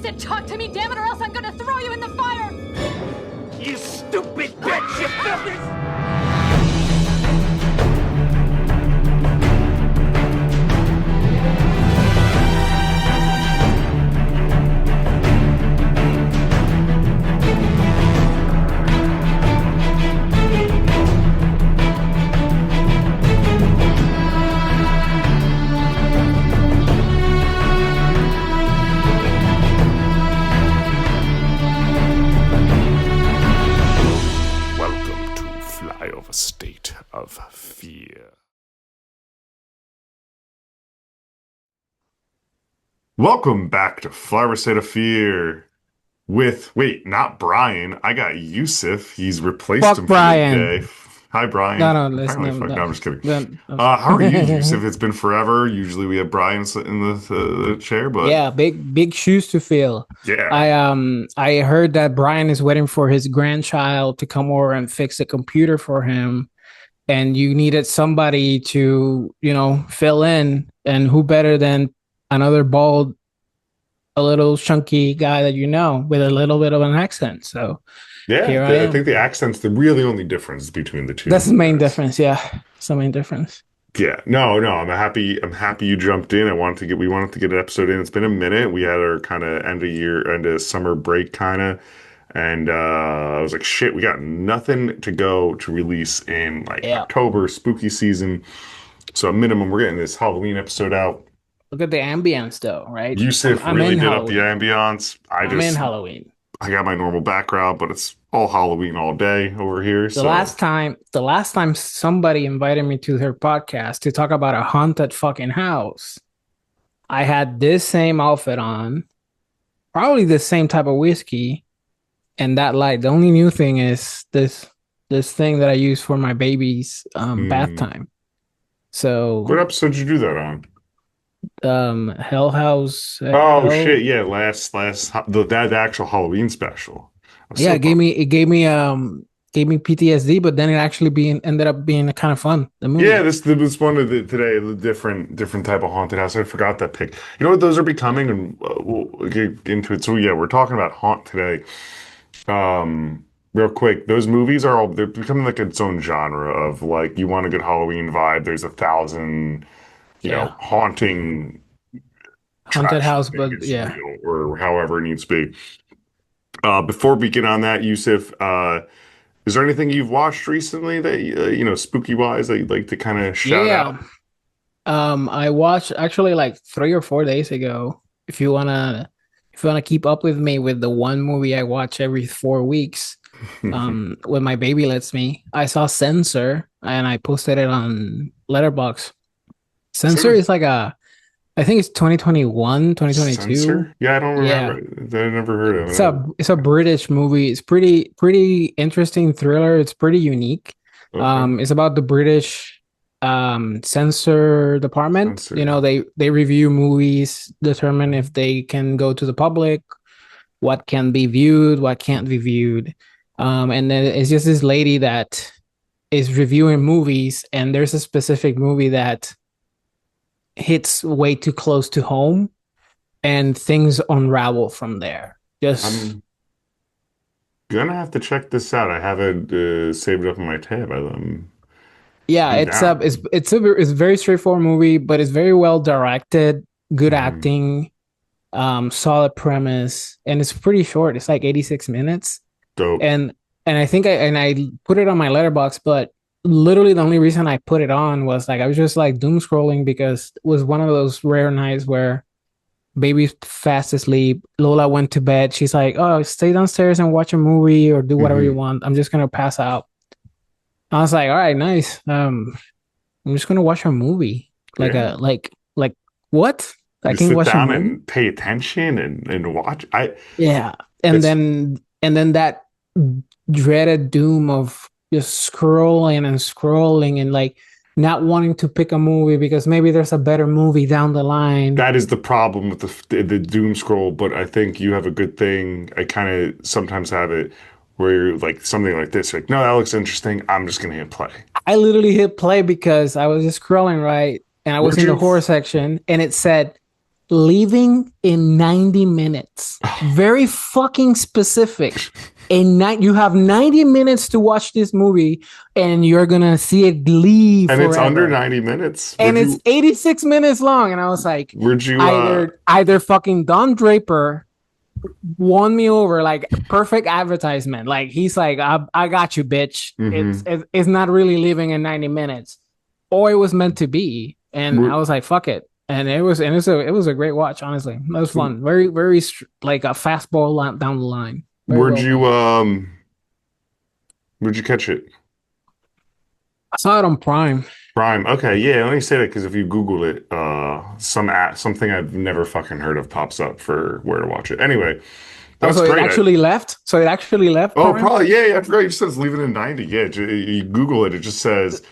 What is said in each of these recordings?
Sit, talk to me, damn it, or else I'm gonna throw you in the fire! You stupid bitch! You filthy... Flyover State of Fear. Welcome back to Flyover State of Fear with, not Brian. I got Yusuf. He's replaced Fuck him Brian. for the day. Hi, Brian. No, listen. No, I'm just kidding. No. How are you, Yusuf? It's been forever. Usually we have Brian sitting in the chair, but yeah, big shoes to fill. Yeah. I heard that Brian is waiting for his grandchild to come over and fix the computer for him, and you needed somebody to, fill in, and who better than another bald, a little chunky guy that with a little bit of an accent. So here I think the accent's the really only difference between the two. That's the main difference. Yeah, it's the main difference. Yeah, no, I'm happy you jumped in. We wanted to get an episode in. It's been a minute. We had our kind of end of summer break kind of, and I was like, shit, we got nothing to go to release in October, spooky season. So at minimum, we're getting this Halloween episode out. Look at the ambience, though, right? Yusuf really did up the ambience. I'm in Halloween. I got my normal background, but it's all Halloween all day over here. The last time somebody invited me to their podcast to talk about a haunted fucking house, I had this same outfit on, probably the same type of whiskey, and that light. The only new thing is this thing that I use for my baby's bath time. So what episode did you do that on? Hell House. Shit! Yeah, last the actual Halloween special. Yeah, it gave me PTSD, but then it actually ended up being kind of fun. The movie. Yeah, this was one of the different type of haunted house. I forgot that pick. You know what those are becoming, and we'll get into it. So yeah, we're talking about haunt today. Real quick, those movies they're becoming like its own genre of like, you want a good Halloween vibe. There's 1,000. Haunted house, but yeah, or however it needs to be. Before we get on that, Yusuf, is there anything you've watched recently that spooky wise that you'd like to kind of shout out? I watched actually like 3 or 4 days ago. If you wanna keep up with me with the one movie I watch every 4 weeks, when my baby lets me, I saw Censor and I posted it on Letterboxd. Censor is like I think it's 2021, 2022. Censor? Yeah, I don't remember. I never heard of it. It's a British movie. It's pretty interesting thriller. It's pretty unique. Okay. It's about the British censor department. Censor. They review movies, determine if they can go to the public, what can be viewed, what can't be viewed. And then it's just this lady that is reviewing movies, and there's a specific movie that hits way too close to home, and things unravel from there. I'm gonna have to check this out. I haven't saved it up in my tab. It's a very straightforward movie, but it's very well directed, good acting, solid premise, and it's pretty short. It's like 86 minutes. Dope. And I think I put it on my Letterboxd, but literally the only reason I put it on was like I was just like doom scrolling, because it was one of those rare nights where baby's fast asleep. Lola went to bed. She's like, "Oh, stay downstairs and watch a movie or do whatever you want. I'm just gonna pass out." I was like, "All right, nice. I'm just gonna watch a movie." Like what? I can watch down and pay attention and watch. And then that dreaded doom of just scrolling and like not wanting to pick a movie because maybe there's a better movie down the line. That is the problem with the doom scroll, but I think you have a good thing. I kind of sometimes have it where you're like something like this, like, no, that looks interesting. I'm just going to hit play. I literally hit play because I was just scrolling, right? And I was in the horror section and it said, leaving in 90 minutes. Very fucking specific. You have 90 minutes to watch this movie, and you're gonna see it leave And forever. it's under 90 minutes. And it's 86 minutes long. And I was like, would you either fucking Don Draper won me over, like perfect advertisement. Like he's like, I got you, bitch. It's not really leaving in 90 minutes, or it was meant to be. And I was like, fuck it. And it was a great watch. Honestly, it was fun. Very like a fastball down the line. Where'd you catch it? I saw it on Prime. Prime. Okay, yeah. Let me say that because if you Google it, something I've never fucking heard of pops up for where to watch it. Anyway, that's so great. It actually left. So it actually left. Oh, Prime? Probably. Yeah. I forgot you said it's leaving in 90. Yeah. You Google it. It just says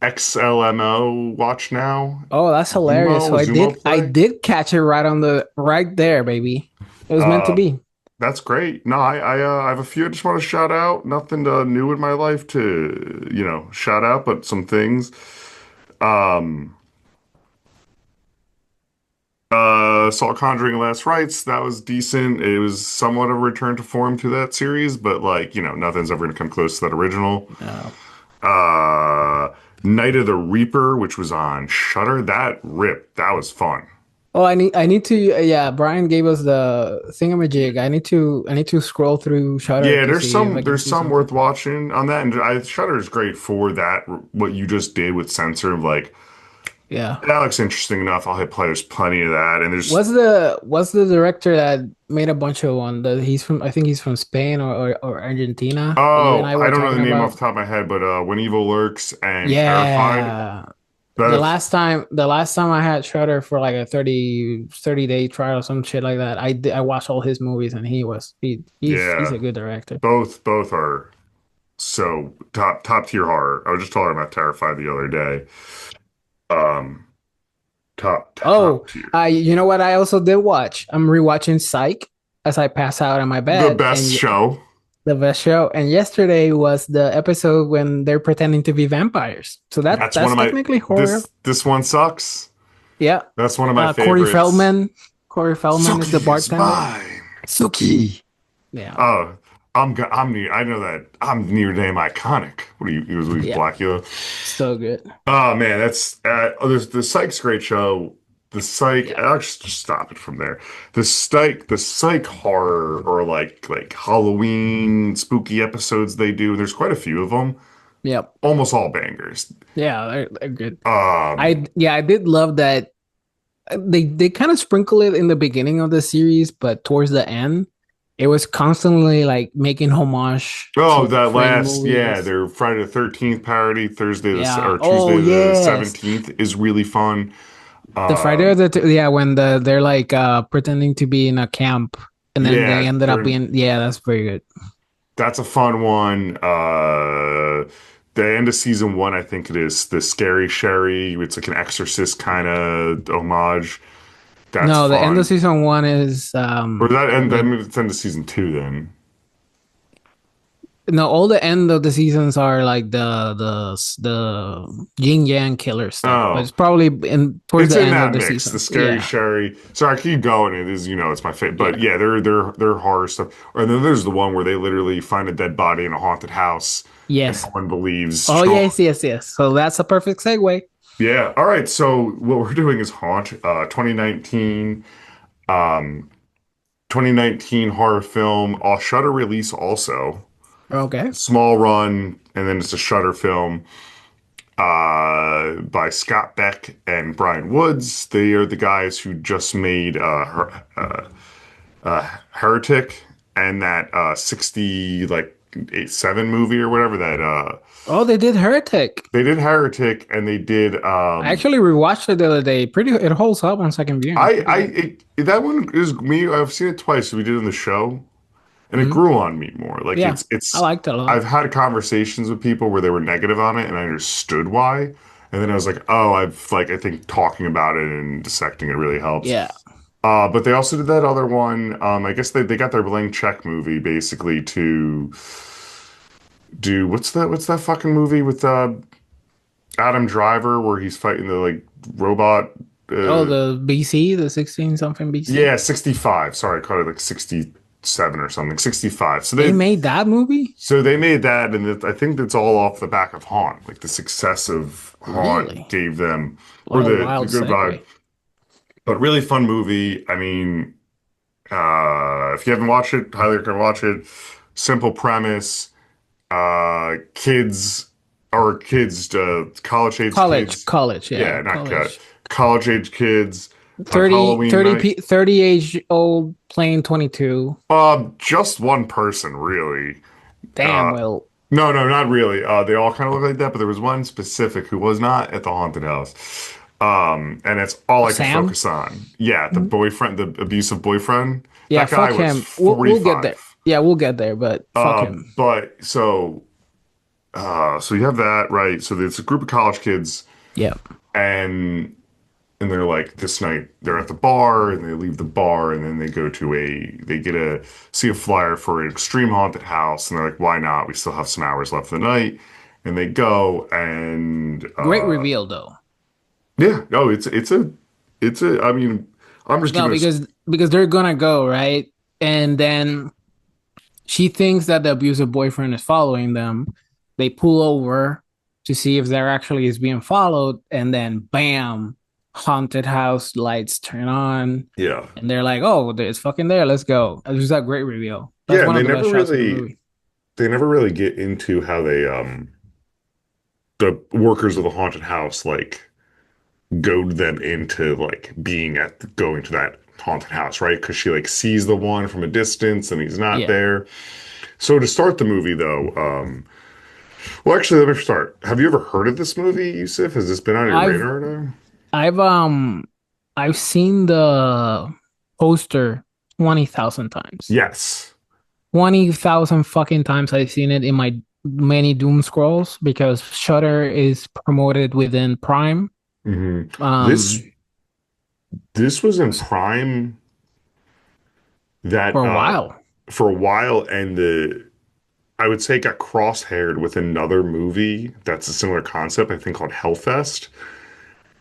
XLMO watch now. Oh, that's hilarious. So I did catch it right there, baby. It was meant to be. That's great. No, I have a few I just want to shout out. Nothing new in my life to, shout out, but some things. Saw Conjuring Last Rites. That was decent. It was somewhat of a return to form to that series, but nothing's ever gonna come close to that original. No. Night of the Reaper, which was on Shudder. That ripped. That was fun. Oh, I need to. Yeah, Brian gave us the thingamajig. I need to scroll through Shudder. Yeah, there's some worth watching on that, and Shudder is great for that. What you just did with censor, yeah, that looks interesting enough. I'll hit play. There's plenty of that, and there's what's the director that made a bunch of one? I think he's from Spain or Argentina. Oh, I don't know the name off the top of my head, but When Evil Lurks and Terrified. The last time I had Shudder for like a 30-day trial or some shit like that, I watched all his movies, and he's a good director. Both are so top tier horror. I was just talking about Terrified the other day. Top tier. You know what I also did watch? I'm rewatching Psych as I pass out in my bed. The best show. And yesterday was the episode when they're pretending to be vampires. So that's technically horror. This one sucks. Yeah. That's one of my favorites. Corey Feldman is the bartender. Suki. Yeah. Oh, I know that I'm near name iconic. What are you? He was Blackula. So good. Oh man, that's the Psych's great show. The Psych. I'll just stop it from there. The Psych horror or like Halloween spooky episodes they do. There's quite a few of them. Yep. Almost all bangers. Yeah, they're good. I did love that. They kind of sprinkle it in the beginning of the series, but towards the end, it was constantly like making homage. Oh, that last, their Friday the 13th parody, Tuesday the 17th is really fun. The Friday when they're like pretending to be in a camp, and then they ended up being that's very good. That's a fun one. The end of season 1, I think it is the Scary Sherry. It's like an Exorcist kind of homage. That's fun. The end of season 1 is or that end. It's end of season 2 then. No, all the end of the seasons are like the yin yang killer stuff. But it's probably towards the end of the season. The Scary Sherry. Sorry, I keep going. It is, it's my favorite. But they're horror stuff. And then there's the one where they literally find a dead body in a haunted house. Yes. And no one believes. Oh, yes. So that's a perfect segue. Yeah. All right. So what we're doing is Haunt, 2019. 2019 horror film. Shudder release also. Okay. Small run, and then it's a Shudder film by Scott Beck and Brian Woods. They are the guys who just made Heretic and that 67 movie or whatever that. They did Heretic. They did Heretic, and they did. I actually rewatched it the other day. It holds up on second viewing. That one is me. I've seen it twice. We did it in the show. And it grew on me more. Like it's I liked it a lot. I've had conversations with people where they were negative on it and I understood why. And then I was like, I think talking about it and dissecting it really helps. Yeah. But they also did that other one. I guess they got their blank check movie basically to do what's that fucking movie with Adam Driver where he's fighting the like robot Oh, the BC, the 16 something BC. Yeah, 65. Sorry, I called it like 67 or something. 65. They made that movie? So they made that, and I think that's all off the back of Haunt. Like the success of Haunt Really? gave them, What or a the wild good vibe. segue. But really fun movie. I mean, if you haven't watched it, highly recommend watch it. Simple premise. Kids or kids, college age kids. College, yeah, Yeah, not cut. college. College age kids on 30, Halloween 30, night. 30 age old playing 22. Just one person, really. Damn, well, No, no, not really. They all kind of look like that, but there was one specific who was not at the haunted house. And it's all I could Sam? focus on. Yeah, the boyfriend, the abusive boyfriend. Yeah, That guy fuck was him. We'll get there. 45. Yeah, we'll get there, but fuck him. But so you have that, right? So there's a group of college kids, Yeah. and they're like this night they're at the bar, and they leave the bar, and then they get a see a flyer for an extreme haunted house, and they're like, why not? We still have some hours left of the night, and they go, and Great reveal though. yeah, no, it's a. I mean, I'm just No, giving because they're gonna go, right? And then she thinks that the abusive boyfriend is following them. They pull over to see if there actually is being followed, and then bam, haunted house lights turn on, yeah, and they're like, "Oh, it's fucking there. Let's go." It was a great reveal. That's yeah, and one of the best shots of the movie. they never really get into how they the workers of the haunted house like goad them into like going to that haunted house, right? Because she like sees the one from a distance and he's not Yeah, there. So to start the movie though, well actually let me start. Have you ever heard of this movie, Yusuf? Has this been on your I've radar at all? I've I've seen the poster 20,000 times. Yes. 20,000 fucking times I've seen it in my many doom scrolls because Shudder is promoted within Prime. hmm Um, this was in Prime that for a while. for a while, and the I would say it got cross-haired with another movie that's a similar concept, I think called Hellfest.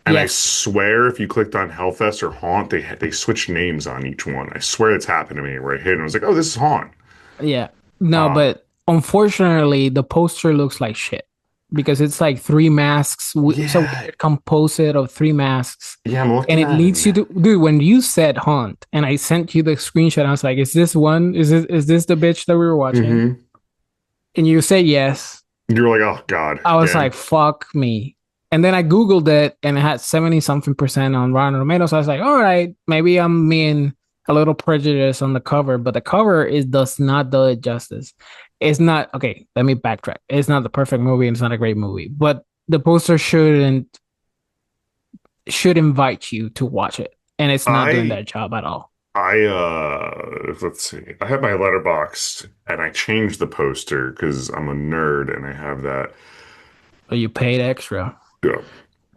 And I Yes. swear, if you clicked on Hellfest or Haunt, they switched names on each one. I swear it's happened to me where I hit and I was like, oh, this is Haunt. Yeah. No, Um, but unfortunately, the poster looks like shit because it's like three masks. It's a yeah, weird composite of three masks. yeah, I'm And looking it at leads you it. to, dude, when you said haunt and I sent you the screenshot, I was like, is this one? Is this the bitch that we were watching? Mm-hmm. And you say yes. You're like, oh God, I was again. like, fuck me. And then I Googled it and it had 70 something percent on Rotten Tomatoes. So I was like, all right, maybe I'm being a little prejudiced on the cover, but the cover does not do it justice. It's not okay. Let me backtrack. It's not the perfect movie and it's not a great movie, but the poster should invite you to watch it. And it's not doing I that job at all. let's see. I have my letterbox and I changed the poster because I'm a nerd and I have that. But you paid extra. Yeah.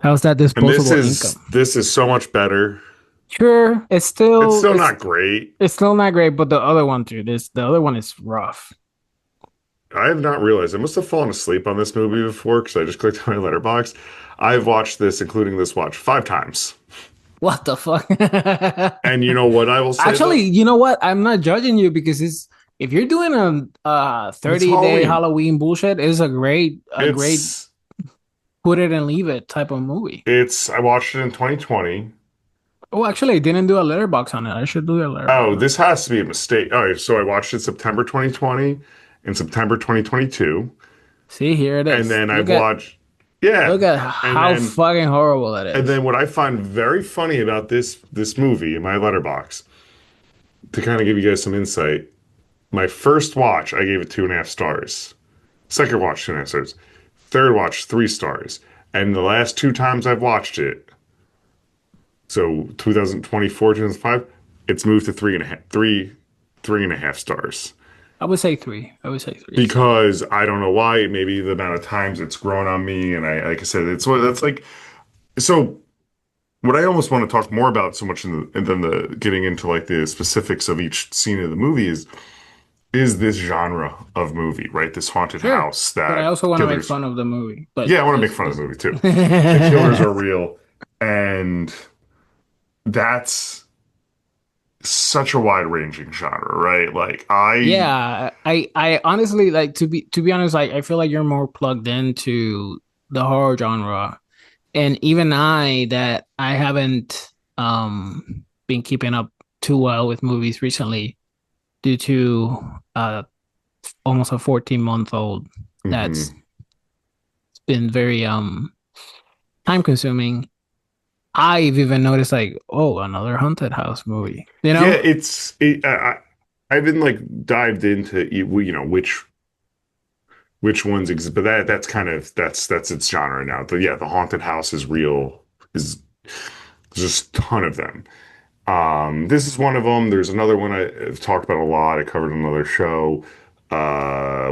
How's that And this disposable is income? this is so much better. Sure, It's still not great. it's still not great, but the other one too. The other one is rough. I have not realized I must have fallen asleep on this movie before because I just clicked on my letterbox. I've watched this, including this watch, 5 times. What the fuck? And you know what I will say? Actually, you know what? I'm not judging you because it's if you're doing a 30-day Halloween bullshit, it's a great it's put it and leave it type of movie. I watched it in 2020. Oh, actually, I didn't do a letterbox on it. I should do a letterbox. Oh, this has to be a mistake. All right, so I watched it September 2020 and September 2022. See, here it is. And then I've watched, yeah. Look at how fucking horrible that is. And then what I find very funny about this movie in my letterbox, to kind of give you guys some insight, my first watch, I gave it 2.5 stars. Second watch, 2.5 stars. Third watch, 3 stars. And the last 2 times I've watched it, so 2024, 2005, it's moved to 3.5 stars. I would say 3. I would say 3. Because I don't know why, maybe the amount of times it's grown on me, and I like I said, that's like so. What I almost want to talk more about so much than the getting into like the specifics of each scene of the movie is this genre of movie, right? This haunted house that. But I also want to make fun of the movie. But yeah, I want to make fun of the movie too. The killers are real, and that's such a wide-ranging genre, right? Like I Yeah, I honestly like to be honest, like I feel like you're more plugged into the horror genre. And even I that I haven't been keeping up too well with movies recently due to almost a 14-month-old that's mhm. been very time consuming. I've even noticed like, oh, another haunted house movie, you Yeah, know? I've been like dived into which ones exist, but that's kind of that's its genre now. But yeah, the haunted house is real. Is just a ton of them. This is one of them. There's another one I've talked about a lot. I covered on another show,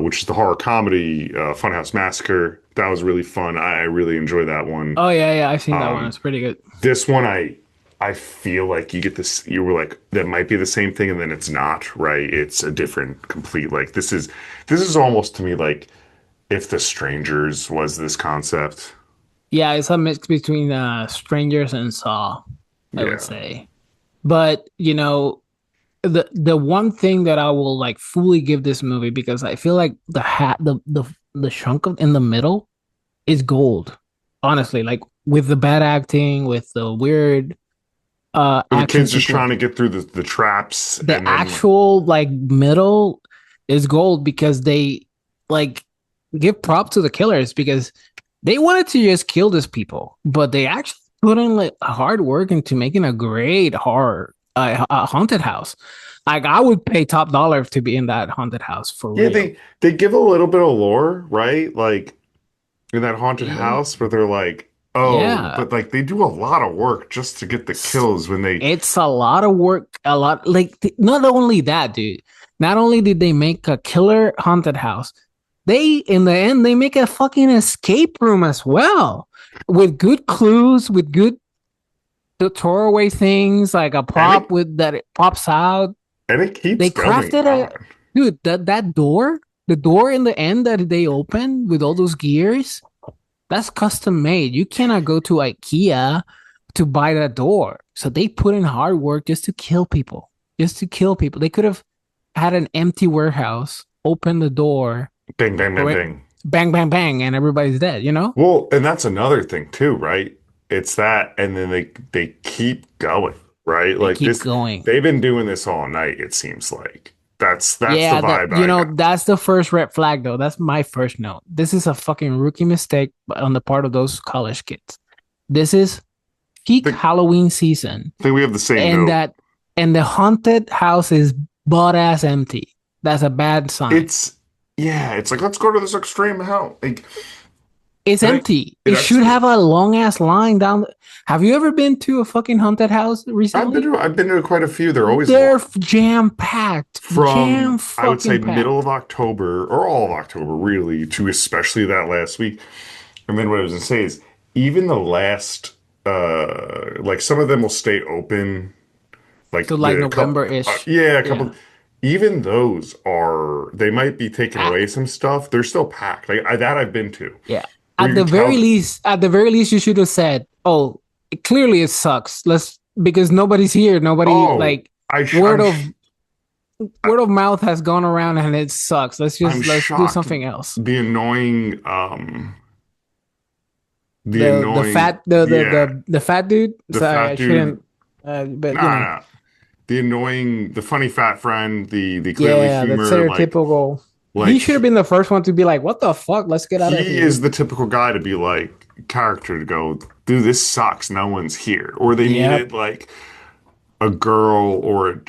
which is the horror comedy Funhouse Massacre. That was really fun. I really enjoy that one. Oh yeah, yeah, I've seen that one. Um, It's pretty good. this one, I feel like you get this. You were like that might be the same thing, and then it's not. Right? It's a different, complete. Like this is almost to me like if The Strangers was this concept. Yeah, it's a mix between Strangers and Saw, I would Yeah. say. But the one thing that I will like fully give this movie because I feel like the chunk of in the middle is gold. Honestly, like with the bad acting, with the weird So the action kid's just sequence, trying to get through the traps, the and then actual like middle is gold because they like give prop to the killers because they wanted to just kill these people, but they actually put in like hard work into making a great horror a haunted house. Like I would pay top dollar to be in that haunted house for yeah, real. they give a little bit of lore, right? Like in that haunted Yeah, house where they're like, oh, yeah. but like they do a lot of work just to get the kills when they It's a lot of work, a lot like not only that, dude. Not only did they make a killer haunted house, they in the end they make a fucking escape room as well with good clues, with good throwaway things like a and prop with that it pops out. it keeps They going crafted a on. dude that door, the door in the end that they open with all those gears. That's custom made. You cannot go to IKEA to buy that door. So they put in hard work just to kill people. Just to kill people. They could have had an empty warehouse, open the door, Bang, bang, bang, right? bang. Bang, bang, bang, and everybody's dead, you know? Well, and that's another thing too, right? It's that, and then they keep going, right? They Like keep this, going. they've been doing this all night, it seems like. That's the Yeah, that vibe I got. that's the first red flag though. That's my first note. This is a fucking rookie mistake on the part of those college kids. This is peak I Halloween season. think we have the same and note. that and the haunted house is butt ass empty. That's a bad sign. It's yeah, it's like let's go to this extreme hell. Like It's I think empty. it It should actually have a long ass line down. Have you ever been to a fucking haunted house recently? I've been to quite a few. They're always They're long. jam packed, jam From I would say fucking middle packed. of October or all of October really to especially that last week. And then what I was gonna say is even the last like some of them will stay open So like like the couple November ish. yeah, a couple Yeah, even those are they might be taking away packed. some stuff. They're still packed. Like that I've been to Yeah. where you could tell At the very least, you should have said, "Oh, clearly it sucks." Let's because nobody's here. Nobody oh like I sh word of word of mouth has gone around and it sucks. I'm Let's do shocked something else. the annoying The fat yeah the fat dude. the Sorry, fat I dude shouldn't. But you nah know, nah the annoying the funny fat friend the clearly yeah, the humor stereotypical. He should have like been the first one to be like, "What the fuck? Let's get out of he here." is the typical guy to be like character to go dude this sucks no one's here or they Yep, needed a girl or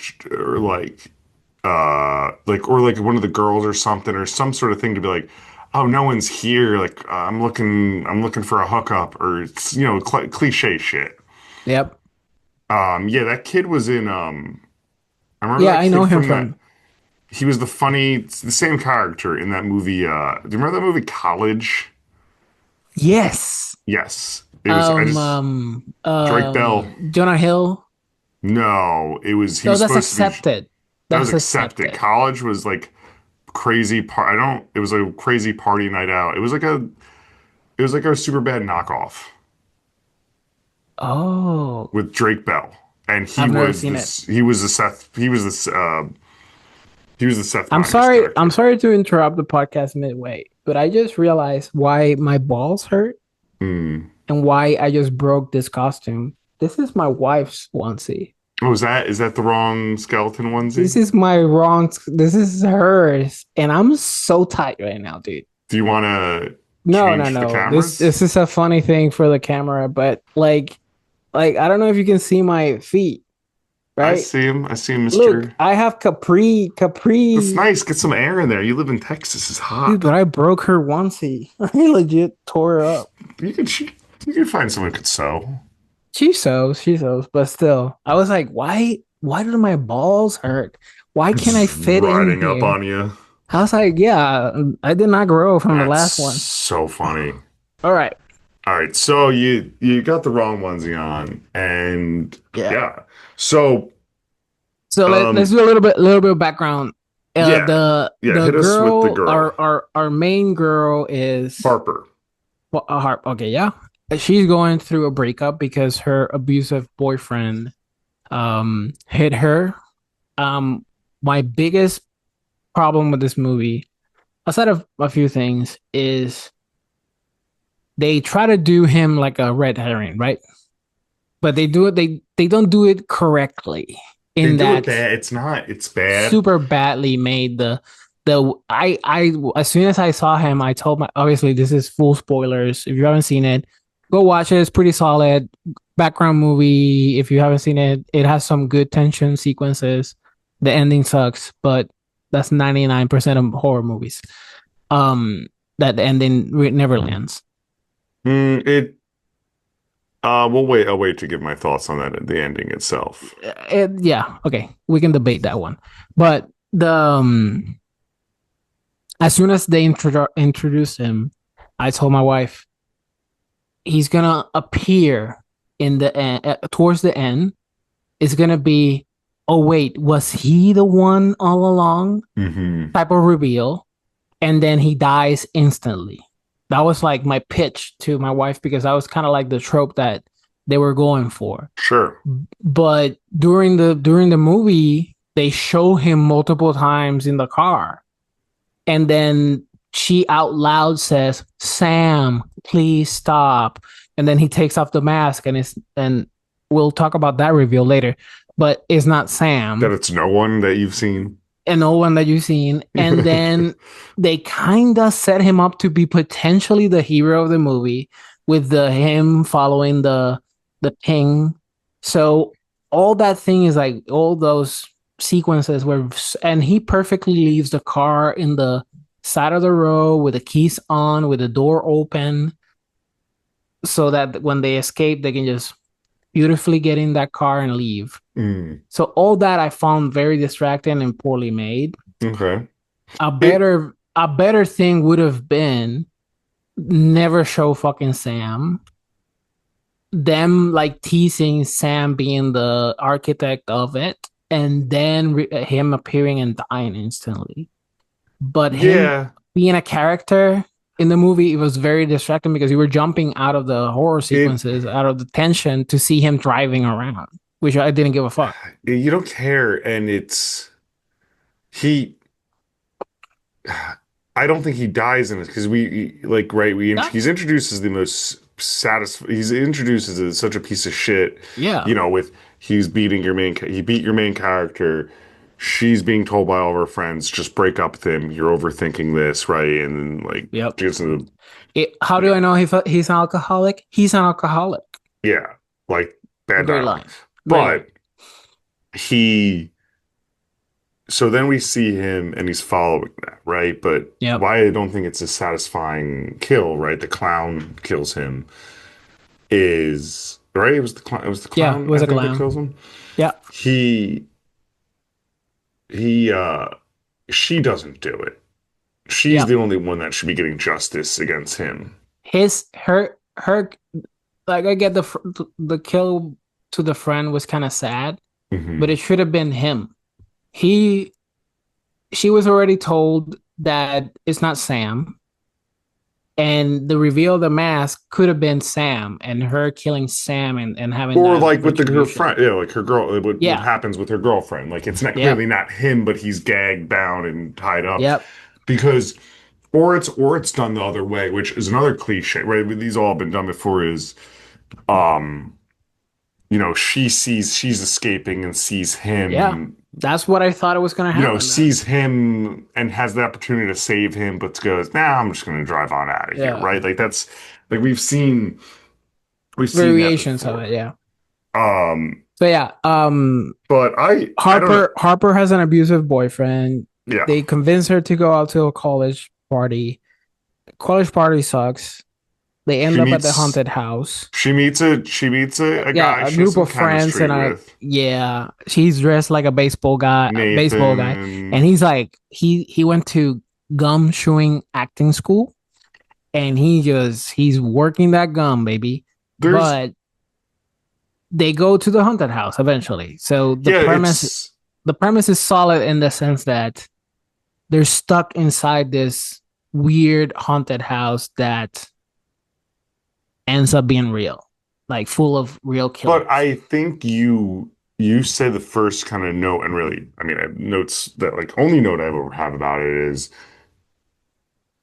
like or like one of the girls or something or some sort of thing to be like oh no one's here like I'm looking for a hookup or it's cliche shit. yep. Yeah, that kid was in I remember Yeah, that I know kid him from that from. he was the same character in that movie do you remember that movie College? Yes. Yes, it was I just Drake Bell. Jonah Hill. No, it was he No, was that's supposed to be accepted. that was That's accepted. accepted. College was like crazy part. I don't. It was a crazy party night out. It was like a super bad knockoff Oh, with Drake Bell. and I've never seen it. he was the Seth I'm Meyers sorry. I'm character. sorry to interrupt the podcast midway, but I just realized why my balls hurt Hmm. and why I just broke this costume. This is my wife's onesie. Oh, is that the wrong skeleton This onesie? is my wrong. This is hers, and I'm so tight right now, dude. Do you want to No, no, change the no. This cameras? this is a funny thing for the camera, but like I don't know if you can see my feet, I right? see him. I see him, Look, Mister. I have That's capri, nice. Get some air in there. You live in Texas. It's dude, hot. but I broke her onesie. I legit tore her up. You could you could find someone who could sew. She sews, but still, I was like, why do my balls hurt? Why can't I It's fit in riding up here? on you. I was like, yeah, I did not grow from the That's last one. so funny. All right. All right, so you got the wrong onesie on, and Yeah. yeah. So So let's um do a little bit of background. yeah, yeah, The hit us with the girl, girl. our main girl is Harper. well, Harp. Okay, yeah. She's going through a breakup because her abusive boyfriend hit her. My biggest problem with this movie, aside of a few things, is they try to do him like a red herring, right? But they don't do it correctly They in do it that bad. It's not. It's bad. super badly made. The I as soon as I saw him, I told my obviously this is full spoilers. If you haven't seen it, go watch it. It's pretty solid background movie. If you haven't seen it, it has some good tension sequences. The ending sucks, but that's 99% of horror movies. That the ending never lands. It we'll wait. I'll wait to give my thoughts on that at the ending itself. Yeah, okay, we can debate that one. But the as soon as they introduce him, I told my wife he's gonna appear in the end, towards the end. It's gonna be, oh wait, was he the one all along? Mm-hmm. Type of reveal, and then he dies instantly. That was like my pitch to my wife because that was kind of like the trope that they were going for. Sure. But during the movie, they show him multiple times in the car. And then she out loud says, "Sam, please stop." And then he takes off the mask and we'll talk about that reveal later. But it's not Sam. That it's no one that you've seen. And no one that you've seen. And then they kind of set him up to be potentially the hero of the movie with him following the ping. So all that thing is like all those sequences where, and he perfectly leaves the car in the side of the road with the keys on, with the door open, so that when they escape, they can just beautifully get in that car and leave. So all that I found very distracting and poorly made. Okay. A better thing would have been never show fucking Sam. Them like teasing Sam being the architect of it, and then him appearing and dying instantly. But him being a character in the movie, it was very distracting because you were jumping out of the horror sequences, out of the tension to see him driving around, which I didn't give a fuck. You don't care, and I don't think he dies in it because he's introduced as the most satisfying. He's introduced as such a piece of shit. Yeah, with he beat your main character. She's being told by all of her friends, just break up with him. You're overthinking this, right? And then yep. How do I know he's an alcoholic? He's an alcoholic. Yeah, like bad dialogue. But so then we see him and he's following that, right? But why I don't think it's a satisfying kill, right? The clown kills him. Is right? It was the clown. It was the clown. Yeah, it was a clown that kills him. Yeah. She doesn't do it. She's the only one that should be getting justice against him. Her like, I get the kill to the friend was kind of sad, but it should have been him. She was already told that it's not Sam. And the reveal of the mask could have been Sam and her killing Sam and having Or that like with her retribution. friend, like her girl, what Yeah. happens with her girlfriend? Like it's not Yep. clearly not him, but he's gagged, bound, and tied up Yep. because, or it's done the other way, which is another cliche, right? These all been done before. Is um, she's escaping and sees Yeah. him, That's what I thought it was gonna happen then. sees him and has the opportunity to save him, but goes, nah, I'm just gonna drive on out of here, Yeah. right? Like that's like we've seen that Variations of before. it, yeah. Um, So yeah, but I don't know. Harper has an abusive boyfriend. Yeah. They convince her to go out to a college party. College party sucks. They end She up at the meets haunted house. she meets a guy Yeah, a she has group some of friends chemistry and with. she's dressed like a baseball guy, and Nathan. he's like he went to gumshoeing acting school, and he's working that gum, baby. There's But they go to the haunted house eventually. So yeah, it's the premise is solid in the sense that they're stuck inside this weird haunted house that ends up being real, like full of real but killers. I think you said the first kind of note, and really, I mean, I have notes that like only note I ever have about it is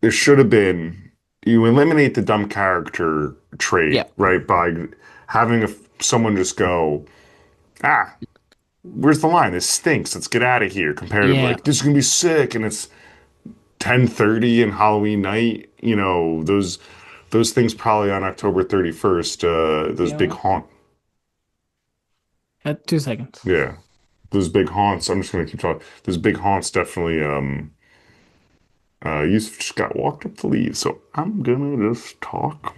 there should have been you eliminate the dumb character trait, Yeah, right, by having someone just go, ah, where's the line? This stinks. Let's get out of here. Compared to yeah, like this is gonna be sick, and it's 10:30 and Halloween night. Those things probably on October 31st. Those you know big what? haunt, 2 seconds. yeah, those big haunts. I'm just gonna keep talking. Those big haunts definitely. You just got walked up the leaves, so I'm gonna just talk.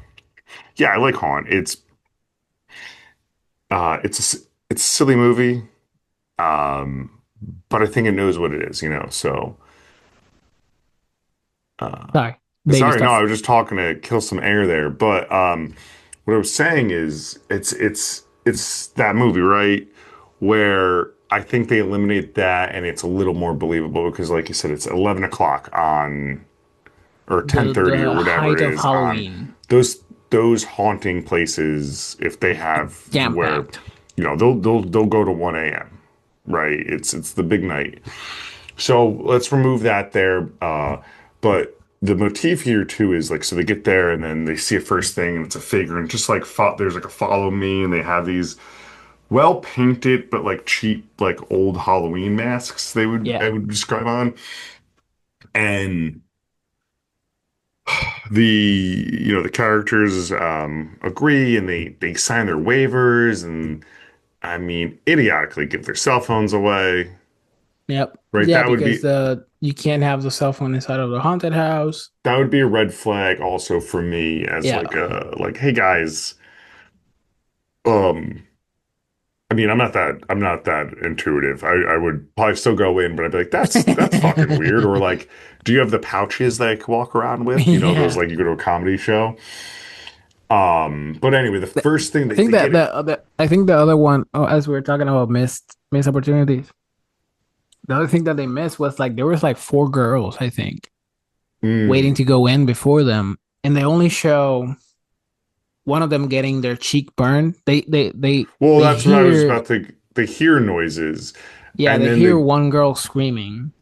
Yeah, I like Haunt. It's a silly movie, um, but I think it knows what it is. So. Uh, Sorry, baby Sorry, no, I stuff. was just talking to kill some air there. But what I was saying is, it's that movie, right? Where I think they eliminate that, and it's a little more believable because, like you said, it's 11 o'clock on or ten thirty or The whatever height it of is on Halloween, those haunting places. If they have jam where, packed. they'll go to 1 a.m. Right? It's the big night. So let's remove that there. But the motif here too is like, so they get there and then they see a first thing and it's a figure and just like there's like a follow me and they have these well painted but like cheap like old Halloween masks I Yeah, would describe on and the characters agree and they sign their waivers and I mean idiotically give their cell phones away, yep, right? yeah, because the you can't have the cell phone inside of the haunted house. That would be a red flag also for me as Yeah, like hey guys, um I mean I'm not that intuitive. I would probably still go in, but I'd be like, that's fucking weird. Or like, do you have the pouches that I could walk around with? Those yeah. like you go to a comedy show. But anyway, the first thing I that think they that get it. I think the other one, oh, as we were talking about missed opportunities, the other thing that they missed was like there was like four girls, I think, waiting Mm, to go in before them, and they only show one of them getting their cheek burned. well, They that's what I was hear, about to. They hear noises, yeah, and they then hear one girl screaming.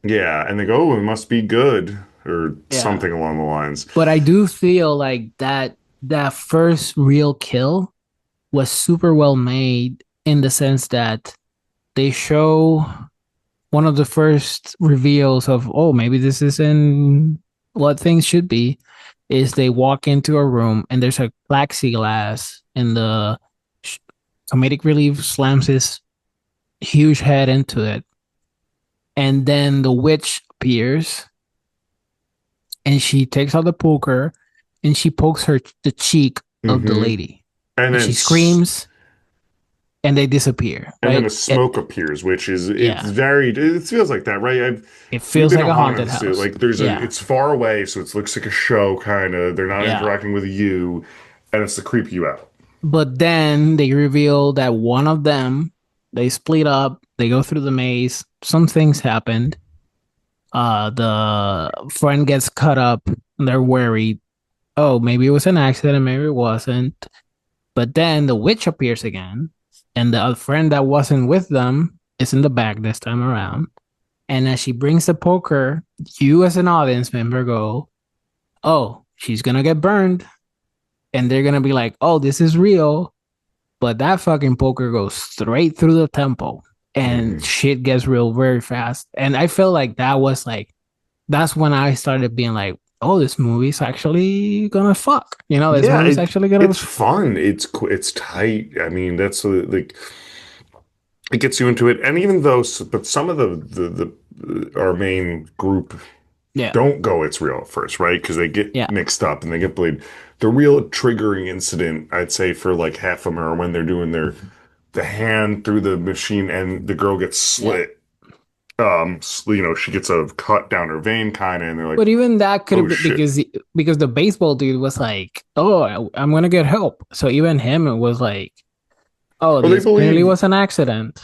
and they go, oh, it must be good or Yeah, something along the lines. but I do feel like that first real kill was super well made in the sense that they show one of the first reveals of, oh, maybe this isn't what things should be, is they walk into a room and there's a plexiglass and the comedic relief slams his huge head into it, and then the witch appears and she takes out the poker and she pokes the cheek of the Hmm. lady And and then she screams and they disappear, and then right? a smoke appears, which is it's Yeah, very it feels like that, right? it We've feels been like to a haunted haunted too. house. Like there's a Yeah, it's far away, so it looks like a show kind of. They're not yeah. interacting with you, and it's to creep you out. But then they reveal that one of them, they split up, they go through the maze, some things happened. The friend gets cut up, and they're worried. oh, maybe it was an accident, maybe it wasn't. But then the witch appears again, and the friend that wasn't with them is in the back this time around. And as she brings the poker, you as an audience member go, oh, she's gonna get burned. And they're gonna be like, oh, this is real. But that fucking poker goes straight through the temple and Mhm. shit gets real very fast. And I felt like that was like, that's when I started being like, oh, this movie's actually gonna fuck. This Yeah, movie's actually gonna. it's fun. It's tight. I mean, that's like it gets you into it. And even though, but some of the our main group Yeah. don't go it's real at first, right? Because they get Yeah. mixed up and they get played. The real triggering incident, I'd say, for like half of them are when they're doing the hand through the machine and the girl gets Yeah. slit. She gets a cut down her vein, kind of, and they're like, But even that could "Oh have been shit!" because the baseball dude was like, "Oh, I'm gonna get help." So even him, it was like, "Oh, Well, this clearly was an accident."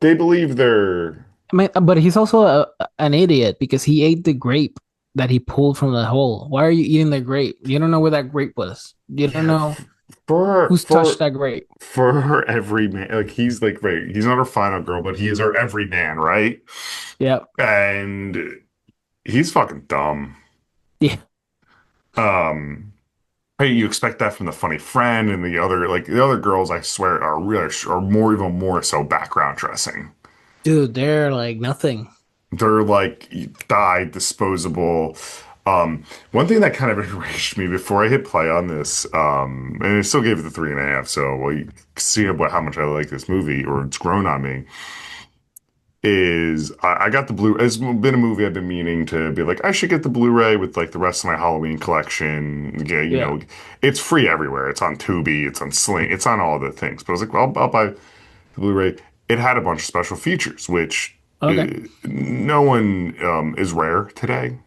they believe they're I mean, but he's also an idiot because he ate the grape that he pulled from the hole. Why are you eating the grape? You don't know where that grape was. You don't yeah know for who's touched that grape. for her every man. Like he's like right, he's not our final girl, but he is our every man, right? Yeah, And he's fucking dumb. yeah, Um, Hey, you expect that from the funny friend and the other girls, I swear, are really are more even more so background dressing. dude, they're like nothing. They're like dyed, disposable. One thing that kind of enraged me before I hit play on this, and I still gave it the 3.5, so well, you see how much I like this movie, or it's grown on me. Is I got the Blu. It's been a movie I've been meaning to be like I should get the Blu-ray with like the rest of my Halloween collection. Yeah, Yeah. it's free everywhere. It's on Tubi, it's on Sling, it's on all the things. But I was like, well, I'll buy the Blu-ray. It had a bunch of special features, which Okay. no one is rare today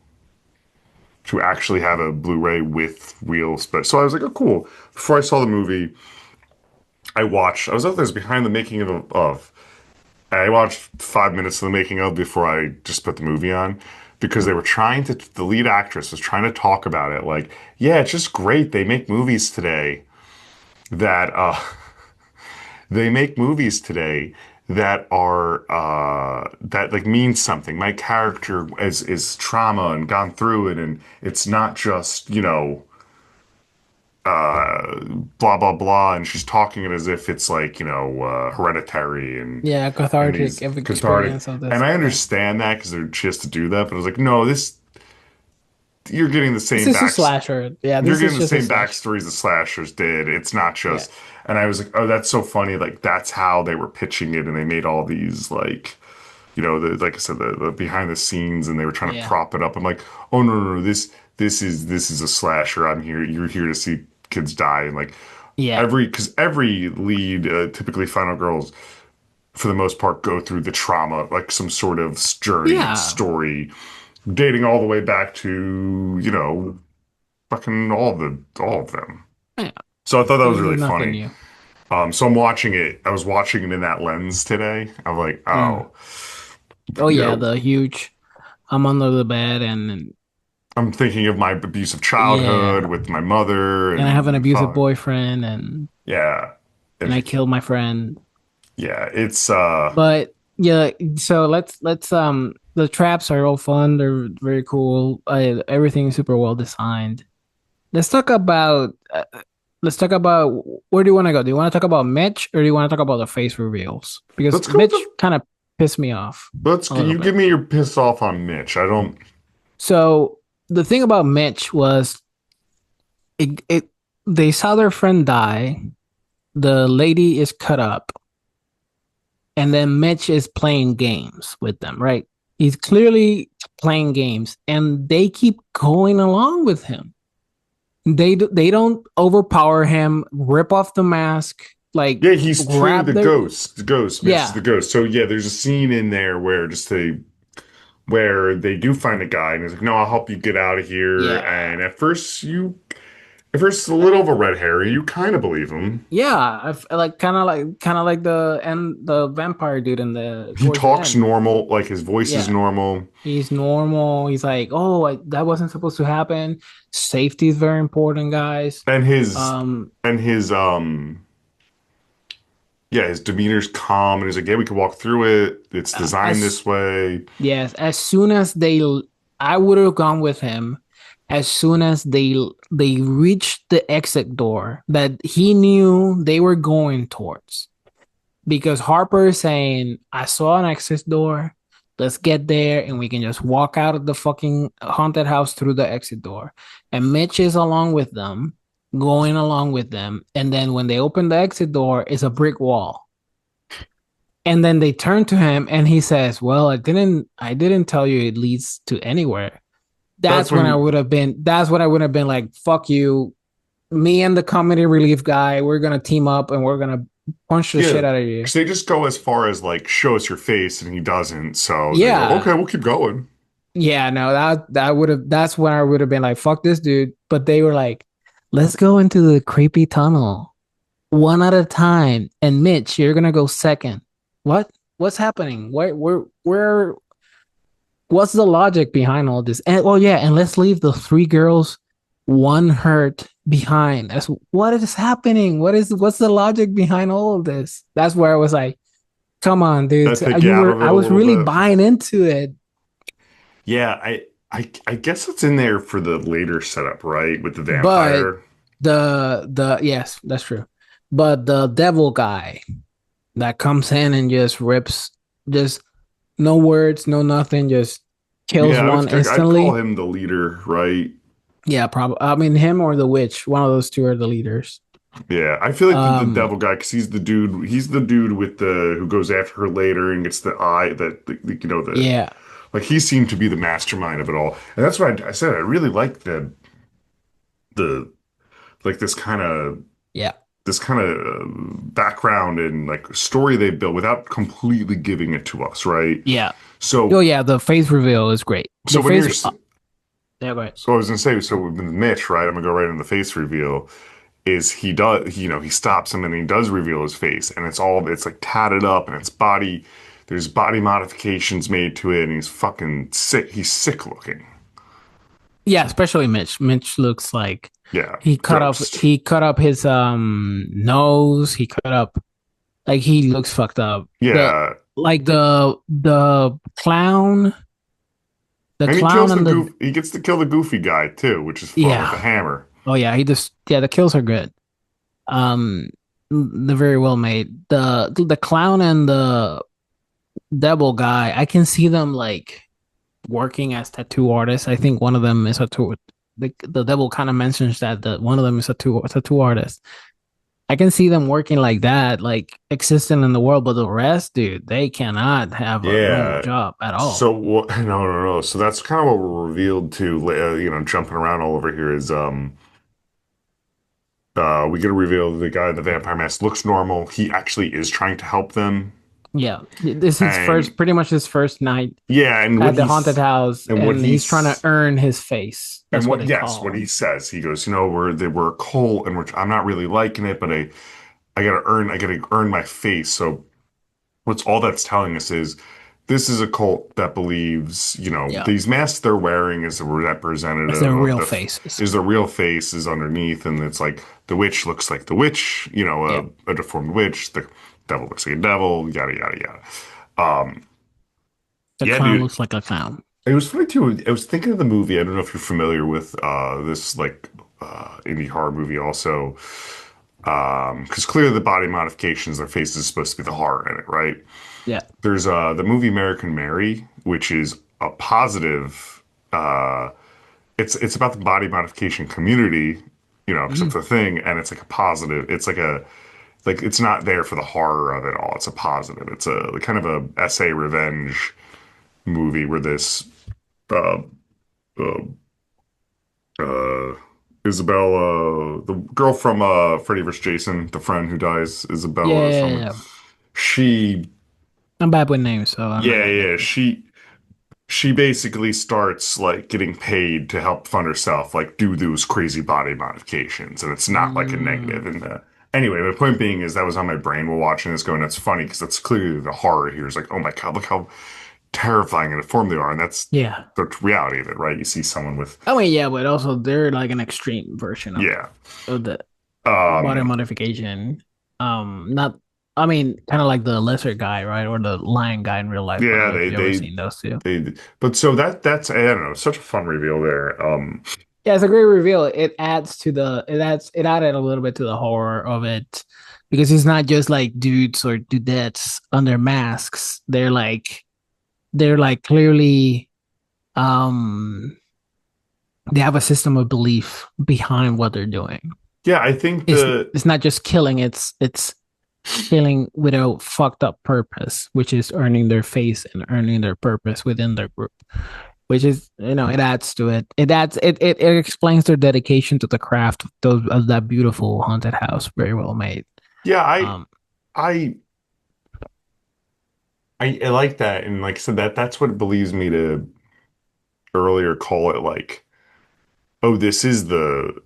to actually have a Blu-ray with real special. So I was like, oh, cool. Before I saw the movie, I watched. I was out there behind the making of I watched 5 minutes of the making of before I just put the movie on because they were trying to, the lead actress was trying to talk about it. Like, yeah, it's just great. That, they make movies today that are, that like mean something. My character is trauma and gone through it. And it's not just, blah blah blah, and she's talking it as if it's like hereditary Yeah, and cathartic these cathartic. experience of this. And I Yeah. understand that because she has to do that, but I was like, no, this you're getting the This same is a backs. slasher. Yeah, You're this getting is the just a same slash. backstories the slashers did. It's not Yeah. just. And I was like, oh, that's so funny. Like that's how they were pitching it, and they made all these like like I said, the behind the scenes, and they were trying to Yeah. prop it up. I'm like, oh no, this is a slasher. I'm here. You're here to see kids die, and like Yeah. because every lead, typically final girls, for the most part, go through the trauma, like some sort of journey Yeah. story, dating all the way back to fucking all of them. Yeah. So I thought that was This is really nothing funny. new. So I'm watching it. I was watching it in that lens today. I'm like, Mm. oh, Oh you yeah, know, the huge I'm under the bed and I'm thinking of my abusive childhood yeah. with my mother And I have an and abusive father. boyfriend and Yeah. and I And killed my friend. yeah, it's But yeah, so let's the traps are all fun. They're very cool. Everything is super well designed. Let's talk about let's talk about where do you want to go? Do you want to talk about Mitch or do you want to talk about the face reveals? Because let's go with Mitch the kind of pissed me off let's a little you bit. give me your piss off on Mitch. I don't So the thing about Mitch was it they saw their friend die. The lady is cut up, and then Mitch is playing games with them, right? He's clearly playing games, and they keep going along with him. They don't overpower him, rip off the mask, like Yeah, he's to grab the their ghost. The ghost, Mitch is the yeah, ghost. So yeah, there's a scene in there where they do find a guy and he's like, "No, I'll help you get out of here." yeah, And at first, you If there's a little of a red herring, you kind of believe him. Yeah, like kind of like the vampire dude in the He towards the talks end. normal, like his voice is Yeah, normal. he's normal. He's like, oh, that wasn't supposed to happen. Safety is very important, guys. And his Um, and his yeah, his demeanor's calm and he's like, yeah, we can walk through it. It's designed as this way. yes, as soon as I would have gone with him. As soon as they reached the exit door that he knew they were going towards, because Harper is saying, I saw an exit door. Let's get there and we can just walk out of the fucking haunted house through the exit door. And Mitch is along with them, going along with them. And then when they open the exit door, it's a brick wall. And then they turn to him and he says, well, I didn't tell you it leads to anywhere. That's when That's when I would have been like, fuck you. Me and the comedy relief guy, we're gonna team up and we're gonna punch the yeah, shit out of you. because they just go as far as like show us your face and he doesn't. So they go, Yeah. okay, we'll keep going. Yeah, no, that would have that's when I would have been like, fuck this dude. But they were like, let's go into the creepy tunnel one at a time. And Mitch, you're gonna go second. What? What's happening? Where what's the logic behind all this? And oh yeah, and let's leave the three girls, one hurt behind. That's what is happening. What's the logic behind all of this? That's where I was like, come on, dude. That take you out of it I a was little really bit. buying into it. Yeah, I guess it's in there for the later setup, right? With the But vampire. the yes, that's true. But the devil guy that comes in and just rips, just no words, no nothing, just kills Yeah, one I'd call instantly. him the leader, right? Yeah, probably. I mean, him or the witch. One of those two are the leaders. Yeah, I feel like the Um, devil guy because he's the dude. He's the dude with the who goes after her later and gets the eye that you know the yeah, like he seemed to be the mastermind of it all, and that's why I said I really like the like yeah, this kind of background and like story they built without completely giving it to us, right? yeah. Oh So yeah, the face reveal is great. so The when face. you're Yeah, go ahead. so I was gonna say so with Mitch, right? I'm gonna go right in the face reveal. Is he does you know he stops him and he does reveal his face and it's like tatted up and it's body there's body modifications made to it and he's fucking sick he's sick looking. Yeah, especially Mitch. Mitch looks like Yeah, he cut off. ghost. He cut up his nose. He cut up. Like he looks fucked up. Yeah, The clown, the and he clown kills the and the goof he gets to kill the goofy guy too, which is fun with the yeah. hammer. Oh yeah, he just yeah, the kills are good. Um they're very well made. The clown and the devil guy, I can see them like working as tattoo artists. I think one of them is a tattoo. The devil kind of mentions that one of them is a tattoo artist. I can see them working like that, like existing in the world, but the rest, dude, they cannot have a normal Yeah. job at So all. no. So that's kind of what we're revealed to. You know, jumping around all over here is we get a reveal the guy in the vampire mask looks normal. He actually is trying to help them, Yeah, this is his and pretty much his first night yeah, and what at the haunted he's house, and what and he's trying to he's earn his face. and That's what what they yes, what call he him. says. He goes, you know, we're a cult, and I'm not really liking it, but I gotta earn my face. So what's all that's telling us is this is a cult that believes, you know, Yeah, these masks they're wearing is a that's representative their of real faces. is the real face is underneath, and it's like the witch looks like the witch, you know, Yeah, a deformed witch, the devil looks like a devil, yada yada yada. Um, the yeah, clown dude. looks like a clown. It was funny too. I was thinking of the movie. I don't know if you're familiar with this like indie horror movie also. Because clearly the body modifications, their face is supposed to be the horror in it, right? Yeah. There's the movie American Mary, which is a positive. It's about the body modification community, you know, because Mhm. it's a thing, and it's like a positive. It's like it's not there for the horror of it all. It's a positive. It's a kind of a essay revenge movie where this uh, uh, uh, Isabella, the girl from Freddy vs. Jason, the friend who dies, Yeah, Isabella or yeah, something. yeah. She, I'm bad with names, so I'm not yeah, gonna get yeah, you. she she basically starts like getting paid to help fund herself, like do those crazy body modifications, and it's not like a negative. Mm, And anyway, the point being is that was on my brain while watching this, going, "That's funny," because that's clearly the horror here. Is like, oh my god, look how terrifying and deformed they are, and that's yeah. the reality of it, right? You see someone with, I mean, yeah, but also they're like an extreme version yeah, of the body um, modification. Not, I mean, kind of like the lesser guy, right, or the lion guy in real life. I don't yeah, know if you ever seen those two. but so that's I don't know, such a fun reveal there. Yeah, it's a great reveal. It adds to it added a little bit to the horror of it because it's not just like dudes or dudettes under masks. They're like clearly um they have a system of belief behind what they're doing. Yeah, I think It's the it's not just killing, it's killing with a fucked up purpose, which is earning their face and earning their purpose within their group. Which is, it adds to it. It explains their dedication to the craft of that beautiful haunted house. Very well made. yeah, Um, I I like that, and like I said, that's what believes me to earlier call it like, oh, this has that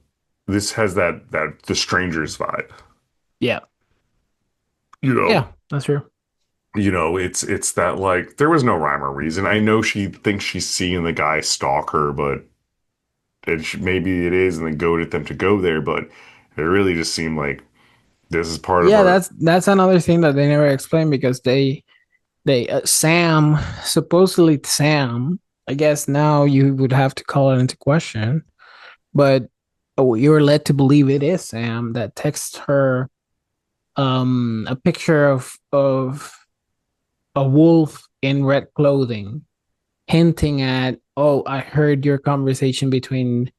the strangers vibe. yeah, You yeah, know, that's true. it's that like there was no rhyme or reason. I know she thinks she's seeing the guy stalk her, but maybe it is, and then goaded them to go there. But it really just seemed like this is part of Yeah, our. that's another thing that they never explain because they Sam, supposedly Sam. I guess now you would have to call it into question, but you're led to believe it is Sam that texts her a picture of a wolf in red clothing, hinting at, oh, I heard your conversation between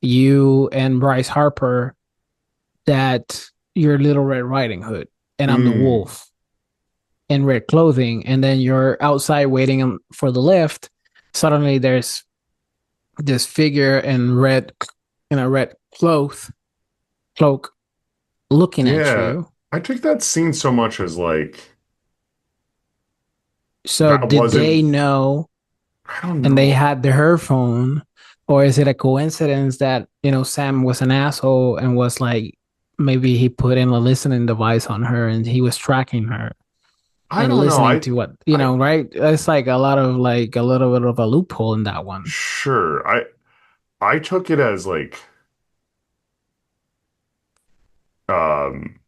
you and Bryce Harper that you're Little Red Riding Hood and I'm the Mm, wolf in red clothing. And then you're outside waiting for the lift. Suddenly there's this figure in a red cloak looking at yeah, you. I took that scene so much as like So that did they wasn't. know I don't and they know. had her phone, or is it a coincidence that Sam was an asshole and was like maybe he put in a listening device on her and he was tracking her I and don't know. listening to what I right? It's like a little bit of a loophole in that one. sure. I took it as like um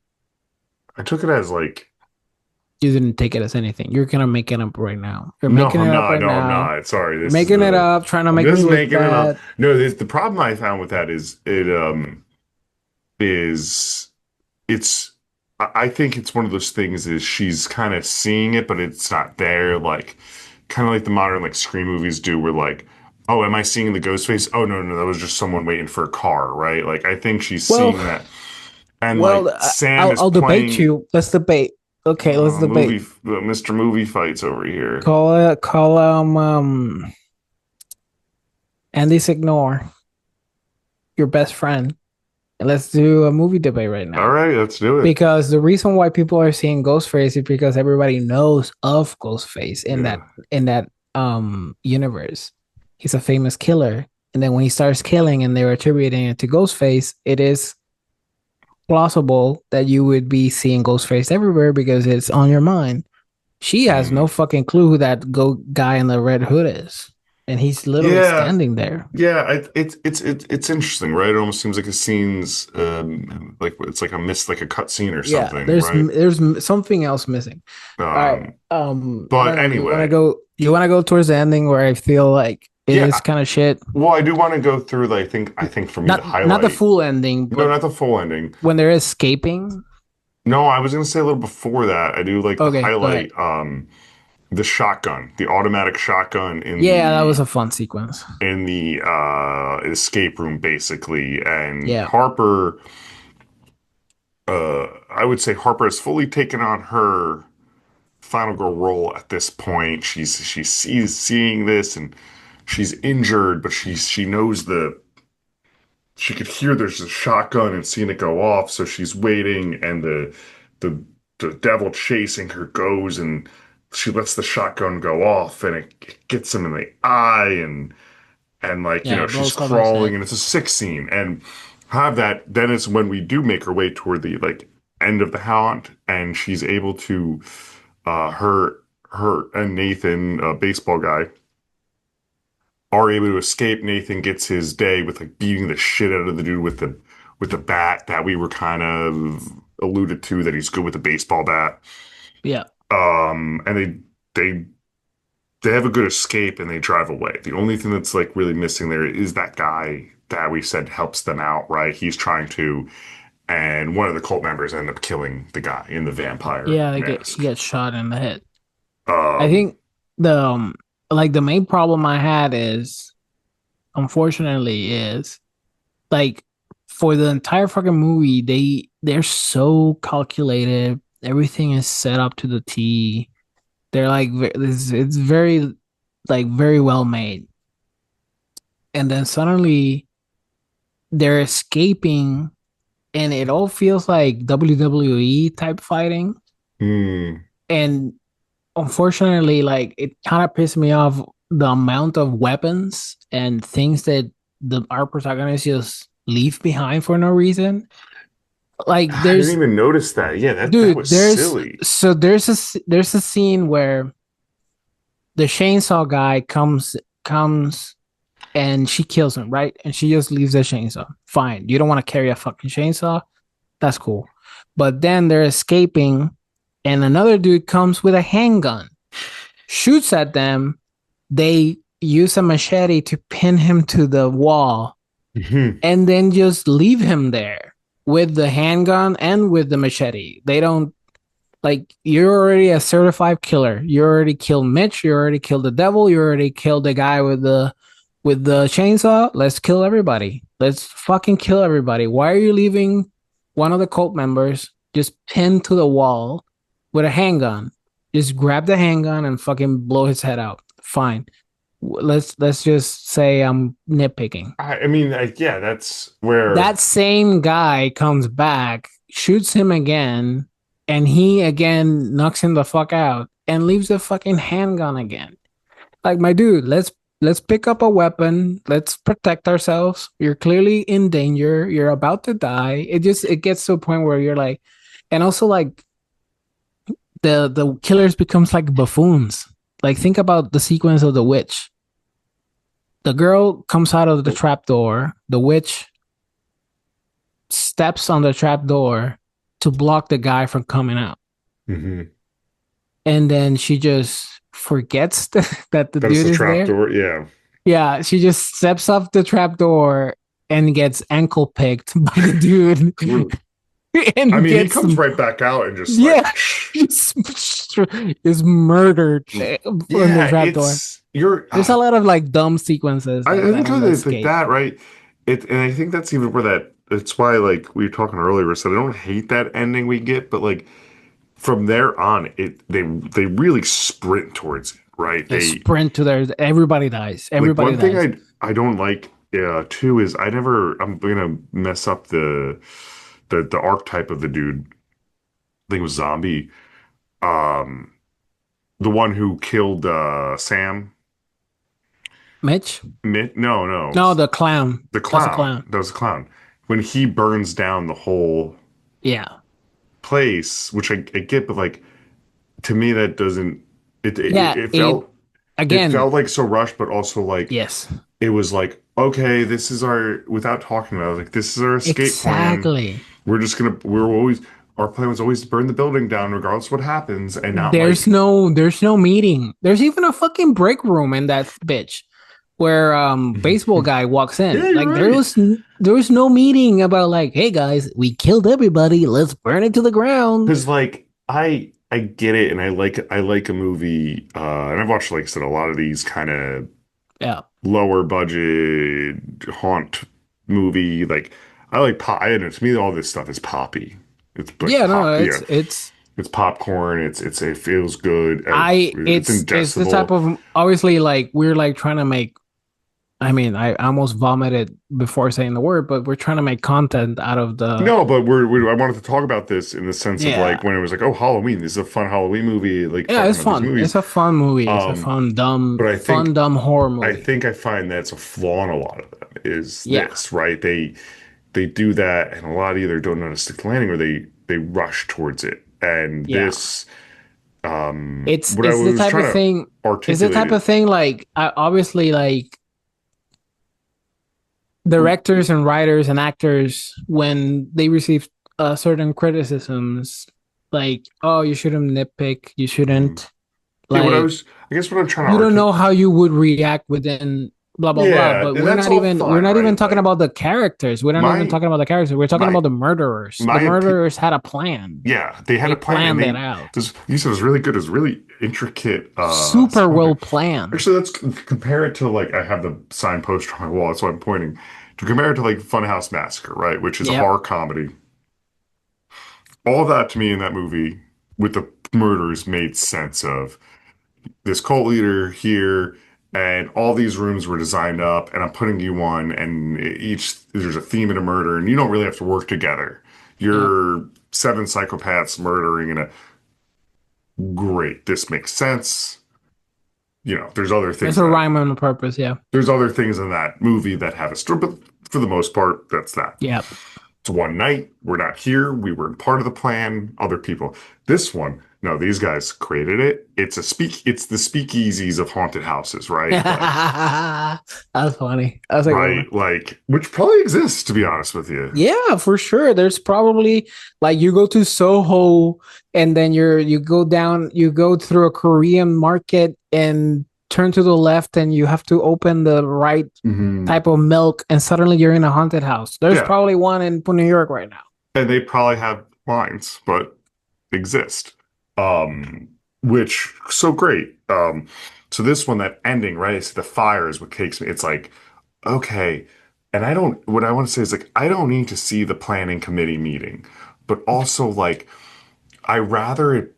I took it as like You didn't take it as anything. You're gonna make it up right now. You're no, making I'm it up not. right No, I'm now. not. Sorry. You're making it up, trying to I'm make me just look making it up. bad. No, the problem I found with that is it's I think it's one of those things is she's kind of seeing it, but it's not there. Like kind of like the modern like Scream movies do, where like, oh, am I seeing the ghost face? Oh no, no, that was just someone waiting for a car, right? Like I think she's Well, seeing that, and like Sam is I'll debate playing you. Let's debate. Okay, let's debate. Mr. Movie fights over here. Call Andy Signore, your best friend, and let's do a movie debate right All now. right, let's do it. Because the reason why people are seeing Ghostface is because everybody knows of Ghostface Yeah. in that universe. He's a famous killer. And then when he starts killing and they're attributing it to Ghostface, it is plausible that you would be seeing Ghostface everywhere because it's on your mind. She has no Hmm. fucking clue who that guy in the red hood is. And he's literally Yeah, standing there. yeah. It's interesting, right? It almost seems like a scene's like it's like a miss, like a cut scene or Yeah, something, right? there's something else missing. All right. Um, I don't but know. anyway, You wanna go towards the ending where I feel like it is yeah. kind of shit. Well, I do want to go through. I think for me the Not the highlight. full ending, No, but not the full ending. when they're escaping. No, I was gonna say a little before that. I do like the Okay, go ahead. highlight. The shotgun, the automatic shotgun Yeah, that was a fun sequence. in the escape room, basically, and Yeah. Harper. I would say Harper has fully taken on her final girl role at this point. She's seeing this and she's injured, but she knows she could hear there's a shotgun and seeing it go off, so she's waiting, and the the devil chasing her goes and she lets the shotgun go off, and it gets him in the eye, and like, Yeah, it she's blows up his crawling, head. and it's a sick scene, and have that. Then it's when we do make our way toward the like end of the haunt, and she's able to, her and Nathan, a baseball guy, are able to escape. Nathan gets his day with like beating the shit out of the dude with the bat that we were kind of alluded to, that he's good with the baseball bat. Yeah. And they they have a good escape and they drive away. The only thing that's like really missing there is that guy that we said helps them out, right? He's trying to, and one of the cult members end up killing the guy in the vampire Yeah, he mask. gets shot in the head. I Um, think the like the main problem I had is, unfortunately, is like for the entire fucking movie, they're so calculated. Everything is set up to the T. They're like it's very like very well made. And then suddenly they're escaping and it all feels like WWE type fighting. hmm. And unfortunately, like it kind of pissed me off the amount of weapons and things that our protagonists just leave behind for no reason. Like I didn't there's even notice that. Yeah, that dude, was silly. there's a scene where the chainsaw guy comes and she kills him, right? And she just leaves the chainsaw. Fine. You don't want to carry a fucking chainsaw? That's cool. But then they're escaping and another dude comes with a handgun, shoots at them. They use a machete to pin him to the wall Mhm. and then just leave him there with the handgun and with the machete. They don't like you're already a certified killer. You already killed Mitch, you already killed the devil, you already killed the guy with the chainsaw. Let's kill everybody. Let's fucking kill everybody. Why are you leaving one of the cult members just pinned to the wall with a handgun? Just grab the handgun and fucking blow his head out. Fine. Let's just say I'm nitpicking. I mean, yeah, that's where. That same guy comes back, shoots him again, and he again knocks him the fuck out and leaves the fucking handgun again. Like, my dude, let's pick up a weapon. Let's protect ourselves. You're clearly in danger. You're about to die. It gets to a point where you're like, and also like the killers becomes like buffoons. Like, think about the sequence of the witch. The girl comes out of the trap door. The witch steps on the trap door to block the guy from coming out. Mhm. And then she just forgets that the That's dude the is trap there. door. Yeah. Yeah, she just steps off the trap door and gets ankle picked by the dude. And I mean, he gets comes right back out and just yeah, like, is murdered from the yeah, trap door. There's a lot of like dumb sequences I that think on of the it like escape. that, right? And I think that's even where that. It's why, like we were talking earlier, so I don't hate that ending we get, but like from there on, they really sprint towards it, right? They sprint to their everybody dies. Like Everybody one thing dies. I don't like too is I'm gonna mess up the archetype of the dude. I think it was Zombie, um, the one who killed Sam. Mitch? No, no, No, the clown. the That's a clown. clown. That was the clown. When he burns down the whole Yeah. place, which I get, but like to me that doesn't. Yeah, It again, felt like so rushed, but also like yes. it was like, okay, this is our, without talking about it, like this is our escape plan. Exactly. Our plan was always to burn the building down regardless of what happens, and not There's no meeting. There's even a fucking break room in that bitch where baseball guy walks in. Yeah, you're Like right. there was no meeting about like, hey guys, we killed everybody. Let's burn it to the ground. Because like I get it, and I like a movie, and I've watched, like I said, a lot of these kind of Yeah. lower budget haunt movie. Like I like pop. I don't know. To me, all this stuff is poppy. It's like Yeah, no, pop. Yeah, it's it's popcorn. It feels good. It's it's the ingestible. type of obviously like we're like trying to make I mean, I almost vomited before saying the word, but we're trying to make content out of the. No, but I wanted to talk about this in the sense of Yeah. like when it was like, oh, Halloween, this is a fun Halloween movie, like Yeah, talking it's about these fun. It's movies. a fun movie. It's a Um, but fun, dumb horror movie. I find that's a flaw in a lot of them is Yeah. this, right? They do that, and a lot either don't know how to stick the landing or they rush towards it. And Yeah. this, It's what I it's the was type trying of to thing. It's the articulate type it. of thing like obviously like directors and writers and actors when they receive certain criticisms, like oh you shouldn't nitpick, you Mhm. shouldn't Yeah, like I guess what I'm trying to you don't know articulate. how you would react within blah blah blah. Yeah, But and that's all we're fine, not even right? talking Like about the characters. We're not even my talking about the characters. We're talking my about the murderers. The my opi- murderers had a plan. yeah, they had They a plan, and planned it out. you said it was really good. It was really intricate. Super well Okay, planned. actually, let's compare it to like I have the signpost on my wall. That's why I'm pointing to compare it to like Funhouse Massacre, right? Which is a Yep. horror comedy. All of that to me in that movie with the murders made sense of this cult leader here, and all these rooms were designed up, and I'm putting you one, and each there's a theme in a murder, and you don't really have to work together. Yep. You're seven psychopaths murdering in a great. This makes sense. There's other There's things a in that. rhyme and a purpose. Yeah. There's other things in that movie that have a story, but for the most part, that's that. Yep. It's one night. We're not here. We weren't part of the plan. Other people. This one, no, these guys created it. It's the speakeasies of haunted houses, right? That's funny. That's a good one. Like, which probably exists, to be honest with you. Yeah, for sure. There's probably like you go to Soho and then you go down, you go through a Korean market and turn to the left and you have to open the right Hmm. type of milk and suddenly you're in a haunted house. There's Yeah, probably one in New York right now. and they probably have lines, but exist. Which so great. So this one, that ending, right? It's the fire is what takes me. It's like, okay. And I don't, what I want to say is like, I don't need to see the planning committee meeting, but also like, I rather it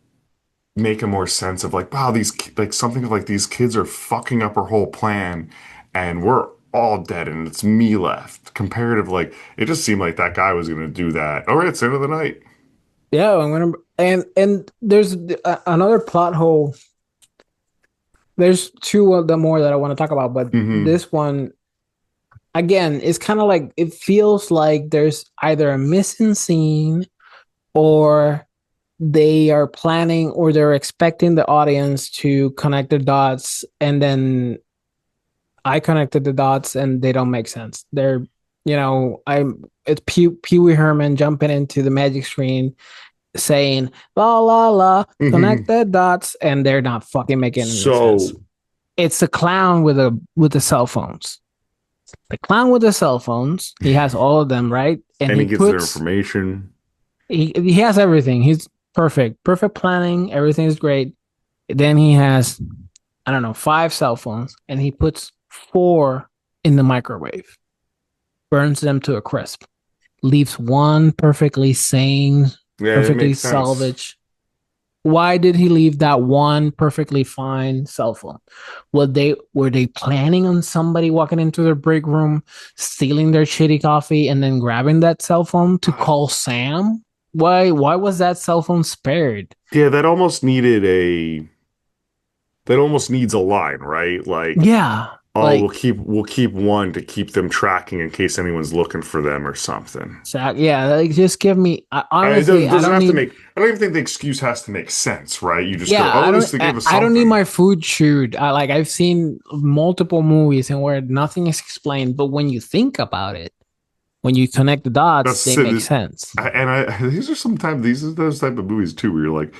make a more sense of like, wow, like something of like these kids are fucking up our whole plan and we're all dead and it's me left. Comparative, like, it just seemed like that guy was going to do that. All right, it's the end of the night. Yeah, I'm gonna and there's another plot hole. There's two of them more that I want to talk about, but Hmm. this one again is kind of like it feels like there's either a missing scene or they are planning or they're expecting the audience to connect the dots and then I connected the dots and they don't make sense. They're, it's Pee Wee Herman jumping into the magic screen saying la la la Hmm. connect the dots and they're not fucking making any sense. So, It's the clown with the cell phones. The clown with the cell phones, he has all of them, right? And and he he gets their puts information. he has everything. He's perfect. Perfect planning, everything is great. Then he has I don't know, 5 cell phones and he puts 4 in the microwave. Burns them to a crisp. Leaves one perfectly sane, Yeah, it perfectly makes sense. salvaged. Why did he leave that one perfectly fine cell phone? Were they planning on somebody walking into their break room, stealing their shitty coffee, and then grabbing that cell phone to call Sam? Why was that cell phone spared? Yeah, that almost needs a line, right? Like, Yeah, oh, like we'll keep one to keep them tracking in case anyone's looking for them or something. Zach, yeah, like just give me. And Honestly, I doesn't don't have to need. make. I don't even think the excuse has to make sense, right? You just go, Yeah, oh, at least they gave us I don't need something. my food chewed. I've seen multiple movies and where nothing is explained, but when you think about it, when you connect the dots, That's they make it. sense. These are those type of movies too, where you're like,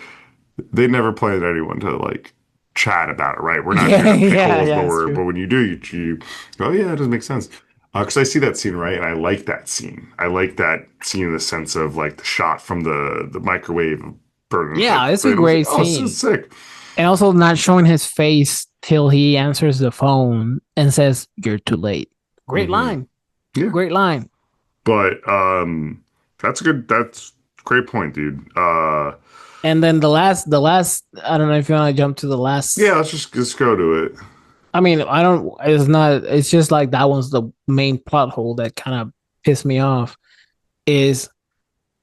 they never planned anyone to like chat about it, right? We're not here Yeah, to pick yeah, holes, yeah, it's true. but when you do, you oh yeah, it does make sense. Because I see that scene, right, and I like that scene. I like that scene in the sense of like the shot from the microwave burning. Yeah, it's a And I was like, great oh, this is scene, sick. and also not showing his face till he answers the phone and says, "You're too late." Great Hmm. line, Yeah, great line. but that's a good. That's a great point, dude. And then the last, I don't know if you want to jump to the last. Yeah, let's just go to it. I mean, I don't. It's not. It's just like that one's the main plot hole that kind of pissed me off. Is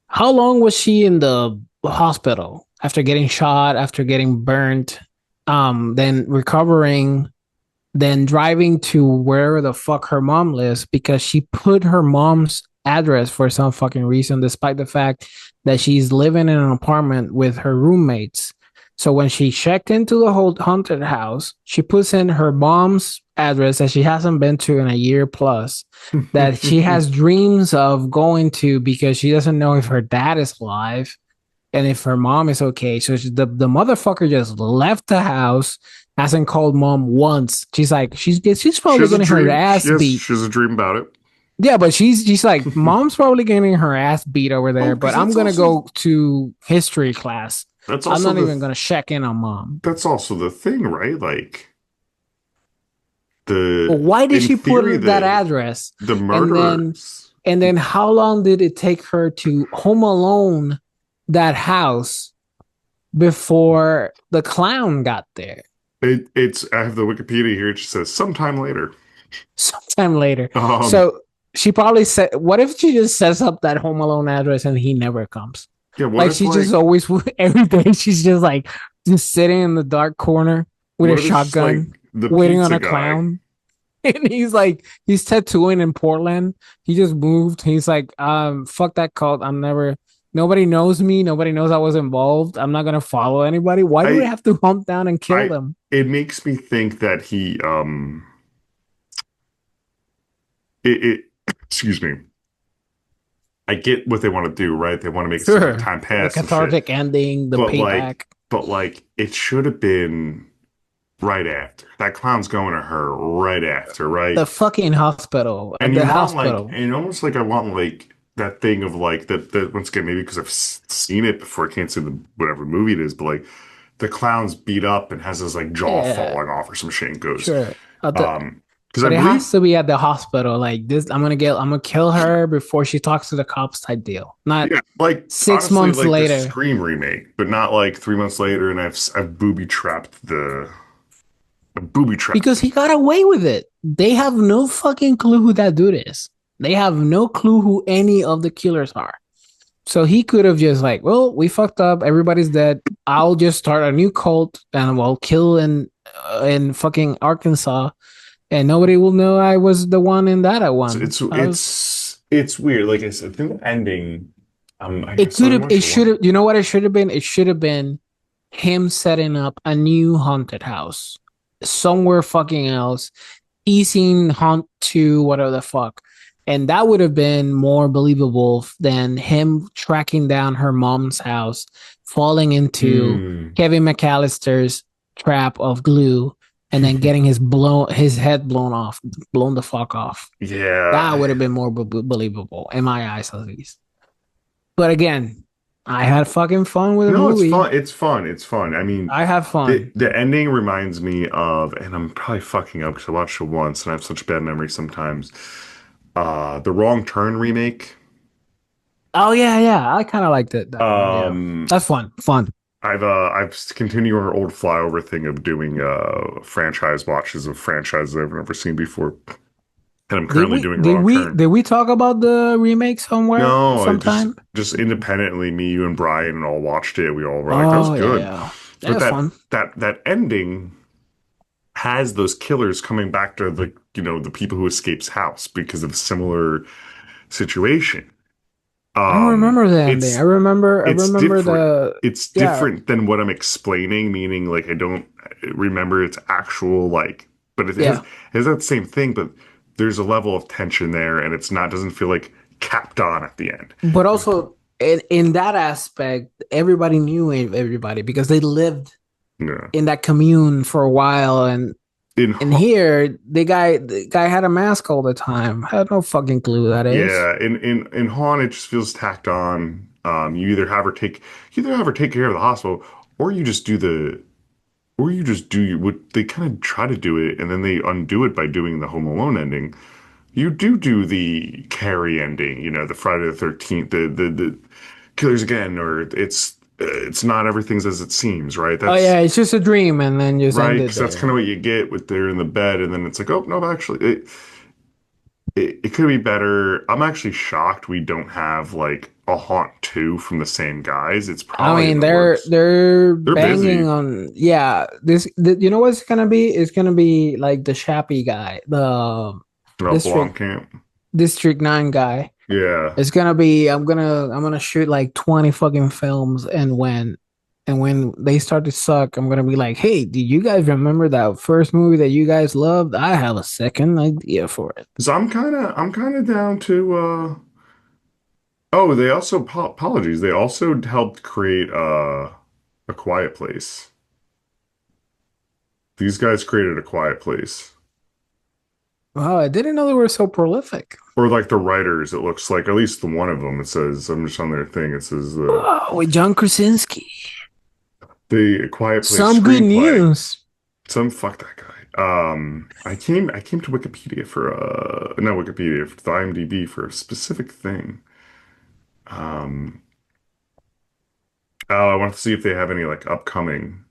how long was she in the hospital after getting shot, after getting burnt, then recovering, then driving to wherever the fuck her mom lives because she put her mom's address for some fucking reason, despite the fact that she's living in an apartment with her roommates. So when she checked into the whole haunted house, she puts in her mom's address that she hasn't been to in a year plus, that she has dreams of going to because she doesn't know if her dad is alive and if her mom is okay. So the motherfucker just left the house, hasn't called mom once. She's like, she's She probably has a getting her dream. ass beat. She has a dream about it. Yeah, but she's like, mom's probably getting her ass beat over Oh, there, because but I'm gonna go to history class. that's I'm also not even gonna check in on mom. that's also the thing, right? Like But why did in she theory put that address? the And then murderers. and then how long did it take her to home alone that house before the clown got there? It's I have the Wikipedia here. It just says sometime later. Sometime later. Um, So she probably said, what if she just sets up that home alone address and he never comes? yeah. What Like if she just always every day she's just like just sitting in the dark corner with a what if it's just like shotgun the waiting on pizza a guy? clown. And he's tattooing in Portland. He just moved. He's like, fuck that cult. I'm never nobody knows me. Nobody knows I was involved. I'm not gonna follow anybody. Why do we I have to hunt down and kill I them? it makes me think that it excuse me. I get what they want to do, right? They want to make it seem like Sure. time The passed and shit. cathartic ending, the But payback. it should have been right after. That clown's going to her right after, right? The fucking hospital. And The you want like, hospital. and almost like I want like that thing of like that once again, maybe because I've seen it before, I can't see the whatever movie it is, but like the clown's beat up and has his like jaw Yeah, falling off or some shit and goes, sure. because I But it believe, has to be at the hospital. Like this, I'm gonna kill her before she talks to the cops type deal. Not yeah, like six honestly, months like the later. Scream remake, but not like 3 months later, and I've booby trapped the booby trapped. Because he got away with it. They have no fucking clue who that dude is. They have no clue who any of the killers are. So he could have just like, well, we fucked up. Everybody's dead. I'll just start a new cult and we'll kill in fucking Arkansas, and nobody will know I was the one in that I So won. I was. it's weird. Like I said, the ending. I It guess I could only have. It watched it should once. have. You know what it should have been? It should have been him setting up a new haunted house somewhere fucking else, easing Haunt 2, whatever the fuck. And that would have been more believable than him tracking down her mom's house, falling into Hmm. Kevin McAllister's trap of glue, and then getting his head blown off, blown the fuck off. That Yeah. would have been more believable in my eyes, at least. But again, I had fucking fun with the No, it's movie. fun. It's fun. It's fun. I mean, I have fun. the ending reminds me of, and I'm probably fucking up because I watched it once and I have such bad memories sometimes. The Wrong Turn remake. Oh yeah, yeah. I kind of liked it. That one. Yeah, Um, that's fun. Fun. I've continued our old flyover thing of doing franchise watches of franchises I've never seen before, and I'm currently doing Wrong Turn. Did we talk about the remake somewhere No, I sometime? just independently, me, you, and Brian all watched it. We all were like, "That was Oh yeah, good," yeah. That but was fun. that ending has those killers coming back to the people who escapes house because of a similar situation. I don't remember the ending. It's I it's remember different. the It's yeah, different than what I'm explaining, meaning like I don't remember its actual like, but yeah. it has that same thing, but there's a level of tension there, and it's not doesn't feel like capped on at the end. But also in that aspect, everybody knew everybody because they lived Yeah. in that commune for a while, In and here the guy had a mask all the time. I had no fucking clue who that is. Yeah, in Han, it just feels tacked on. You either have her take care of the hospital, or you just do what they kind of try to do it, and then they undo it by doing the Home Alone ending. You do the Carrie ending, the Friday the 13th, the Killers Again, or it's it's not everything's as it seems, right? Oh yeah, it's just a dream, and then just Right, end it because that's kind of there. what you get with they're in the bed, and then it's like, oh no, actually, it could be better. I'm actually shocked we don't have like a Haunt 2 from the same guys. It's I probably in mean, the they're works. they're They're banging busy. on. Yeah, you know what's gonna be? It's gonna be like the Shappy guy, the District Camp. District 9 guy. Yeah. It's gonna be. I'm gonna shoot like 20 fucking films, and when they start to suck, I'm gonna be like, hey, do you guys remember that first movie that you guys loved? I have a second idea for it. So I'm kind of down to oh, they also apologies. They also helped create A Quiet Place. These guys created A Quiet Place. Wow, I didn't know they were so prolific. Or like the writers, it looks like at least the one of them. It says I'm just on their thing. It says Oh, with John Krasinski. the Quiet Place Some good screenplay. news. Some fuck that guy. I came to Wikipedia for not Wikipedia, for the IMDb for a specific thing. Um, oh, I want to see if they have any like upcoming.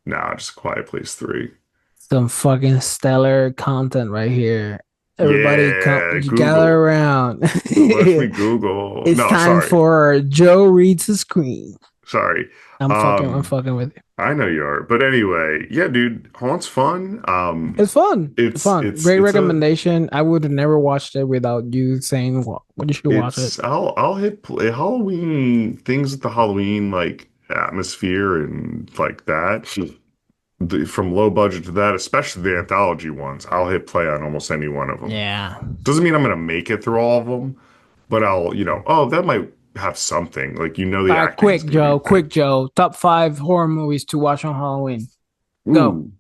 Nah, just Quiet Place 3. Some fucking stellar content right here. Everybody come Yeah, gather Google. around. Let me Google. It's No, time sorry. for Joe reads the screen. Sorry. I'm Um, fucking with you. I know you are. But anyway, yeah, dude, Haunt's fun. It's fun. It's fun. Great It's a recommendation. I would have never watched it without you saying what you should watch it. it's I'll hit play Halloween things with the Halloween like atmosphere and like that. From low budget to that, especially the anthology ones, I'll hit play on almost any one of them. Yeah. Doesn't mean I'm gonna make it through all of them, but I'll, oh, that might have something. Like the All right, acting is quick, gonna be Joe. thing. Quick, Joe. Top 5 horror movies to watch on Halloween. Go. Ooh,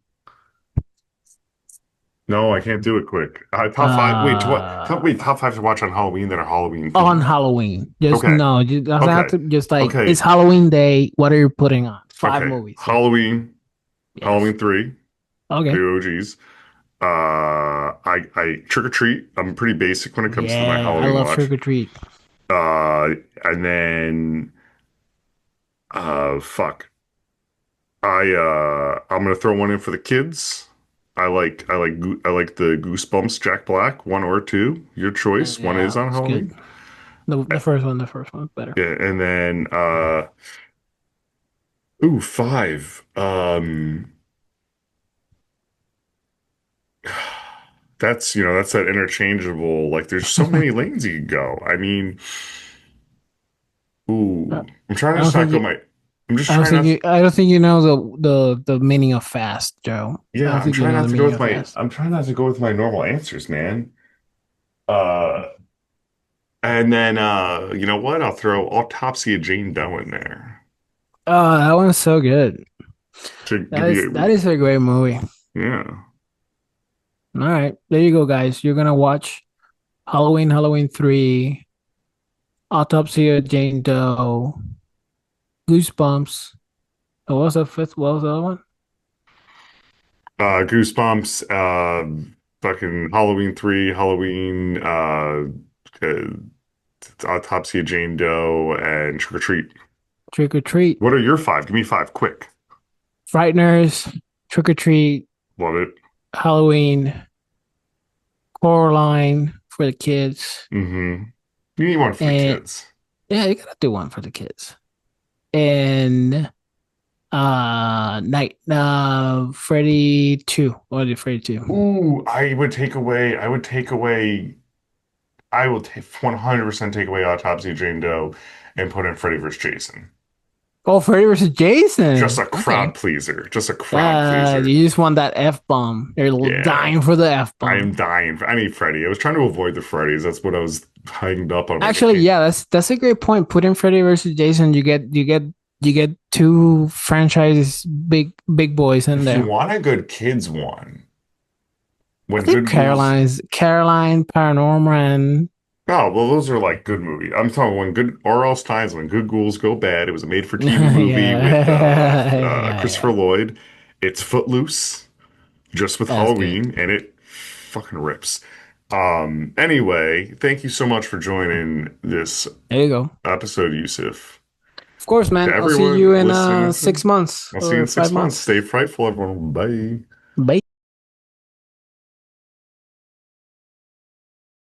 no, I can't do it quick. Top five. Wait, to what? Uh, Top five to watch on Halloween that are Halloween on themed. Halloween. Just Okay, no, you doesn't have okay, to just like okay, it's Halloween day. What are you putting on? Five okay. movies. Yeah. Halloween, Yes. Halloween 3, Okay. the OGs. I Trick or Treat. I'm pretty basic when it comes to my Yeah, I Halloween love watch. Trick or Treat. And then fuck. I'm gonna throw one in for the kids. I like the Goosebumps Jack Black, one or two. Your choice. One is Yeah, on it's good. Halloween. The first one, better. Yeah, and then ooh, five. That's that interchangeable, like there's so many lanes you can go. I mean, Uh, ooh, I'm trying I to don't just not think go you, my I'm just trying not I don't think you know the meaning of fast, Joe. I yeah, don't think you know the meaning of fast. I'm trying not to go with my normal answers, man. Uh and then you know what? I'll throw Autopsy of Jane Doe in there Oh, that one's so good. to give That you is a great movie. yeah. All right, there you go, guys. You're gonna watch Halloween 3, Autopsy of Jane Doe, Goosebumps. What was the fifth? What was the other one? Goosebumps, fucking Halloween 3, Halloween, uh Autopsy of Jane Doe, and Trick or Treat. Trick or Treat, What are your five? Give me five, quick. Frighteners, Trick or Treat, Love it. Halloween, Coraline for the kids, Mm-hmm. You need one for the and kids. yeah, you gotta do one for the kids. And night Freddy 2. What did Freddy 2? Ooh, I will 100% take away Autopsy of Jane Doe and put in Freddy vs. Jason. Oh, Freddy versus Just Jason. a crowd Okay. pleaser. Just a crowd You pleaser. just want that F bomb. You're Yeah. dying for the F I am bomb. dying. I need Freddy. I was trying to avoid the Freddys. That's what I was hanged up on. Like, I Actually, can't. yeah, that's a great point. Put in Freddy versus Jason, you get two franchise big boys in If you there. want a good kids one, I when think Good Ghouls. Caroline Paranorman. Oh, well, those are like good movies. I'm talking when good R.L. Stein's When Good Ghouls Go Bad. It was a made-for-TV Yeah, movie with Christopher yeah. Lloyd. It's Footloose, just with That's good. Halloween, and it fucking rips. Anyway, thank you so much for joining this There you go. episode, Yusuf. Of course, man. To I'll see everyone you in listening, 6 months I'll see you or in 6 5 months. months. Stay frightful, everyone. Bye. Bye.